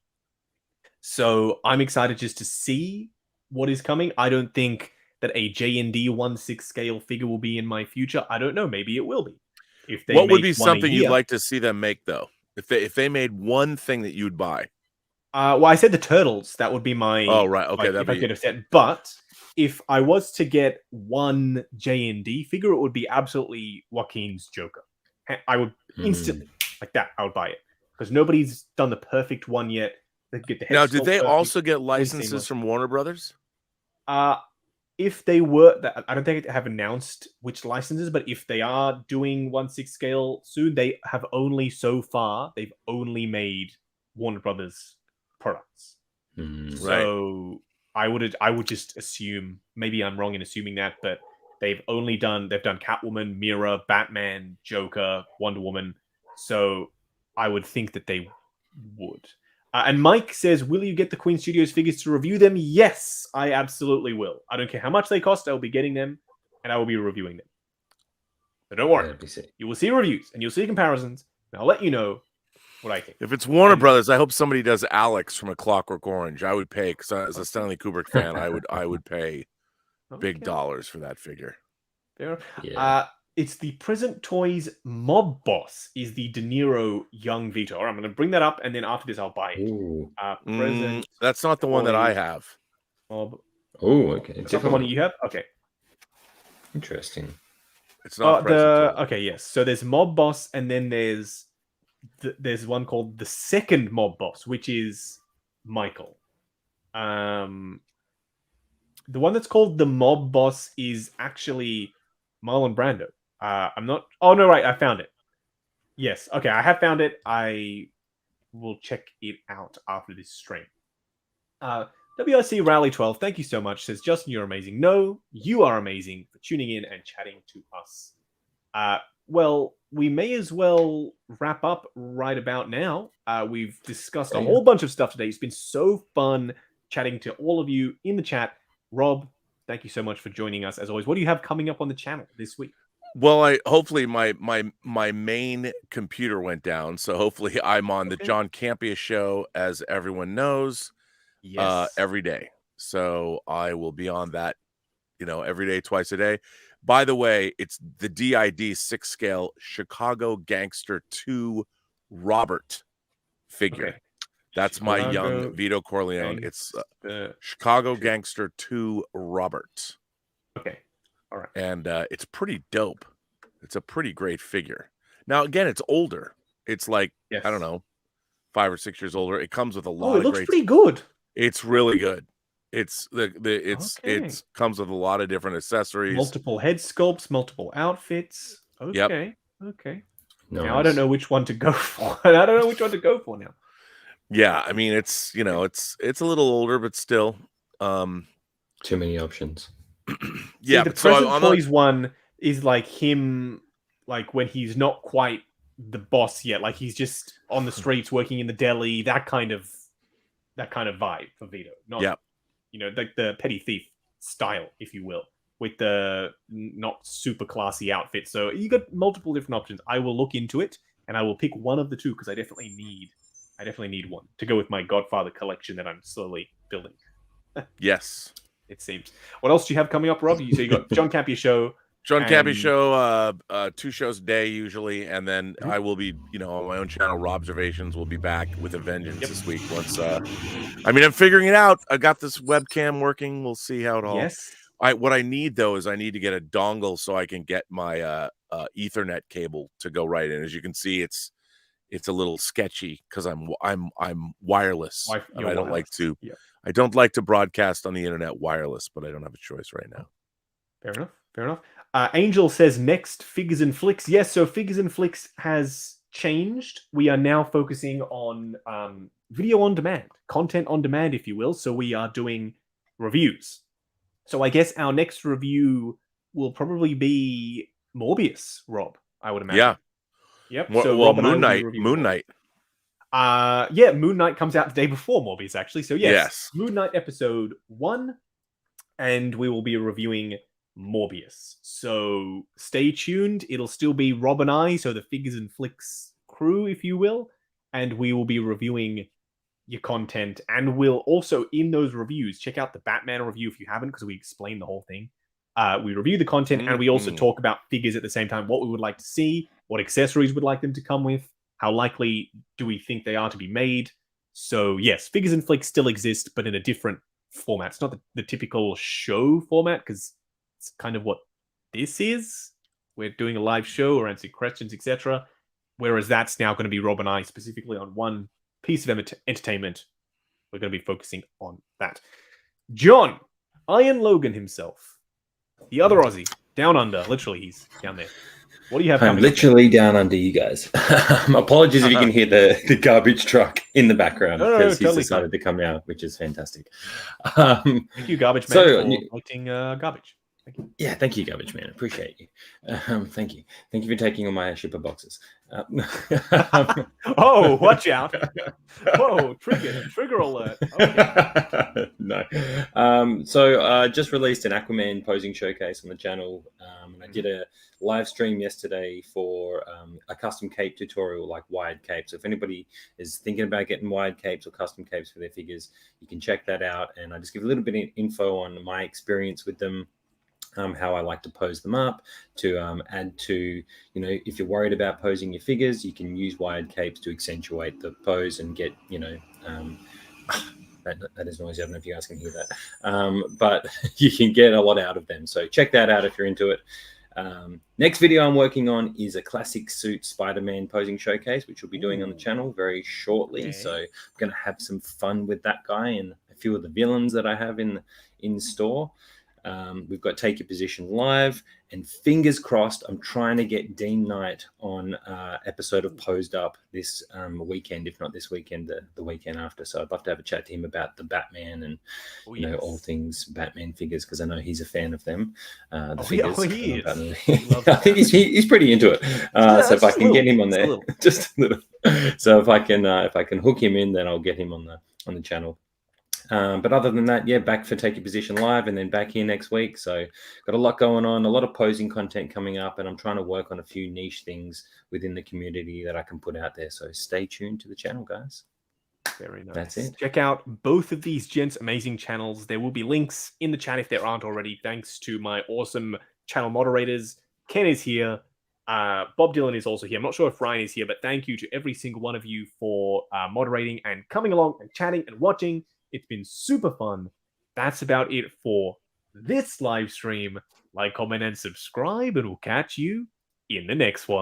So I'm excited just to see what is coming. I don't think that a J&D 1/6 scale figure will be in my future. I don't know. Maybe it will be. If they What would make be one a something you'd year. like to see them make though? If they made one thing that you'd buy. Well, I said the Turtles. That would be my. Oh right, okay. If I could have said, but if I was to get one J&D figure, it would be absolutely Joaquin's Joker. I would instantly like that. I would buy it because nobody's done the perfect one yet. They get the head Now, did they sculpt also perfect, get really licenses seamless. from Warner Brothers? If they were, I don't think they have announced which licenses, but if they are doing 1/6 scale soon, they have only so far they've only made Warner Brothers products. So I would just assume, maybe I'm wrong in assuming that, but they've done Catwoman, Mira, Batman, Joker, Wonder Woman. So I would think that they would. And Mike says, will you get the Queen Studios figures to review them? Yes, I absolutely will. I don't care how much they cost. I'll be getting them, and I will be reviewing them. So don't worry. You will see reviews, and you'll see comparisons, and I'll let you know what I think. If it's Warner Brothers, I hope somebody does Alex from A Clockwork Orange. I would pay, because as a Stanley Kubrick fan, I would pay big dollars for that figure. Fair. Yeah. It's the Present Toys Mob Boss is the De Niro young Vito. All right, I'm going to bring that up, and then after this, I'll buy it. That's not the one that I have. Mob. Oh, okay. Is that the one that you have? Okay. Interesting. It's not okay, yes. So there's Mob Boss, and then there's one called the second Mob Boss, which is Michael. The one that's called the Mob Boss is actually Marlon Brando. I'm not. Oh no, right. I found it. Yes. Okay, I have found it. I will check it out after this stream. WRC Rally 12. Thank you so much. Says Justin, you're amazing. No, you are amazing for tuning in and chatting to us. Well, we may as well wrap up right about now. We've discussed a whole bunch of stuff today. It's been so fun chatting to all of you in the chat. Rob, thank you so much for joining us as always. What do you have coming up on the channel this week? Well, hopefully my main computer went down, so hopefully I'm on the John Campea show, as everyone knows, every day. So I will be on that, every day, twice a day. By the way, it's the DID 6 scale Chicago Gangster 2 Robert figure. Okay. That's my young Vito Corleone. It's Chicago Gangster 2 Robert. Okay. All right. And it's pretty dope. It's a pretty great figure. Now, again, it's older. It's like, I don't know, 5 or 6 years older. It comes with a lot of great... it looks pretty good. It's really good. It's it comes with a lot of different accessories. Multiple head sculpts, multiple outfits. Okay. Yep. Okay. Nice. Now I don't know which one to go for. I don't know which one to go for now. Yeah, I mean, it's a little older, but still. Too many options. Yeah, the but so present on toys one is like him, like when he's not quite the boss yet, like he's just on the streets working in the deli, that kind of vibe for Vito. Not, Yeah. like the petty thief style, if you will, with the not super classy outfit. So you got multiple different options. I will look into it and I will pick one of the two because I definitely need one to go with my Godfather collection that I'm slowly building. Yes. It seems. What else do you have coming up, Rob? So you got John Campia show. John Cappy show, 2 shows a day usually, and then Mhm. I will be, on my own channel, Robservations will be back with a vengeance this week. Once, I'm figuring it out. I got this webcam working. We'll see how it all. Yes. What I need though is I need to get a dongle so I can get my Ethernet cable to go right in. As you can see, it's a little sketchy because I'm wireless, and I don't like to. Yep. I don't like to broadcast on the internet wireless, but I don't have a choice right now. Fair enough. Fair enough. Angel says next Figures and Flicks. Yes, so Figures and Flicks has changed. We are now focusing on video on demand, content on demand, if you will. So we are doing reviews. So I guess our next review will probably be Morbius, Rob, I would imagine. Yeah. Yep. Well, So Rob and I Moon will be Knight. reviewing Moon Knight. Yeah, Moon Knight comes out the day before Morbius, actually. So Yes. Moon Knight episode 1, and we will be reviewing Morbius. So stay tuned. It'll still be Rob and I, so the Figures and Flicks crew, if you will, and we will be reviewing your content. And we'll also, in those reviews, check out the Batman review if you haven't, because we explain the whole thing. We review the content, and we also talk about figures at the same time, what we would like to see, what accessories we'd like them to come with, how likely do we think they are to be made. So yes, Figures and Flicks still exist, but in a different format. It's not the typical show format, because it's kind of what this is. We're doing a live show or answering questions, etc. Whereas that's now going to be Rob and I specifically on one piece of entertainment. We're going to be focusing on that. John, Iron Logan himself, the other Aussie, down under. Literally, he's down there. What do you have coming I'm literally down under you guys. Apologies if you can hear the garbage truck in the background because he's decided to come out, which is fantastic. Thank you, Garbage Man, for collecting garbage. Thank you. Yeah, thank you, Garbage Man. Appreciate you. Thank you. Thank you for taking all my shipper boxes. Oh, watch out. Whoa, trigger alert. Okay. No. So just released an Aquaman posing showcase on the channel. And I did a live stream yesterday for a custom cape tutorial, like wired capes. So if anybody is thinking about getting wired capes or custom capes for their figures, you can check that out. And I just give a little bit of info on my experience with them. How I like to pose them up to add to, if you're worried about posing your figures, you can use wired capes to accentuate the pose and get, that is noisy. I don't know if you guys can hear that, but you can get a lot out of them. So check that out if you're into it. Next video I'm working on is a classic suit Spider-Man posing showcase, which we'll be doing on the channel very shortly. Okay. So I'm going to have some fun with that guy and a few of the villains that I have in store. We've got Take Your Position live, and fingers crossed, I'm trying to get Dean Knight on episode of Posed Up this weekend, if not this weekend, the weekend after. So I'd love to have a chat to him about the Batman and all things Batman figures, because I know he's a fan of them. Figures. He is. I think he's pretty into it. So if I can get him on there, just a little. So if I can hook him in, then I'll get him on the channel. But other than that, back for Take Your Position live and then back here next week. So got a lot going on, a lot of posing content coming up, and I'm trying to work on a few niche things within the community that I can put out there. So stay tuned to the channel, guys. Very nice. That's it. Check out both of these gents' amazing channels. There will be links in the chat if there aren't already. Thanks to my awesome channel moderators. Ken is here. Bob Dylan is also here. I'm not sure if Ryan is here, but thank you to every single one of you for moderating and coming along and chatting and watching. It's been super fun. That's about it for this live stream. Like, comment, and subscribe, and we'll catch you in the next one.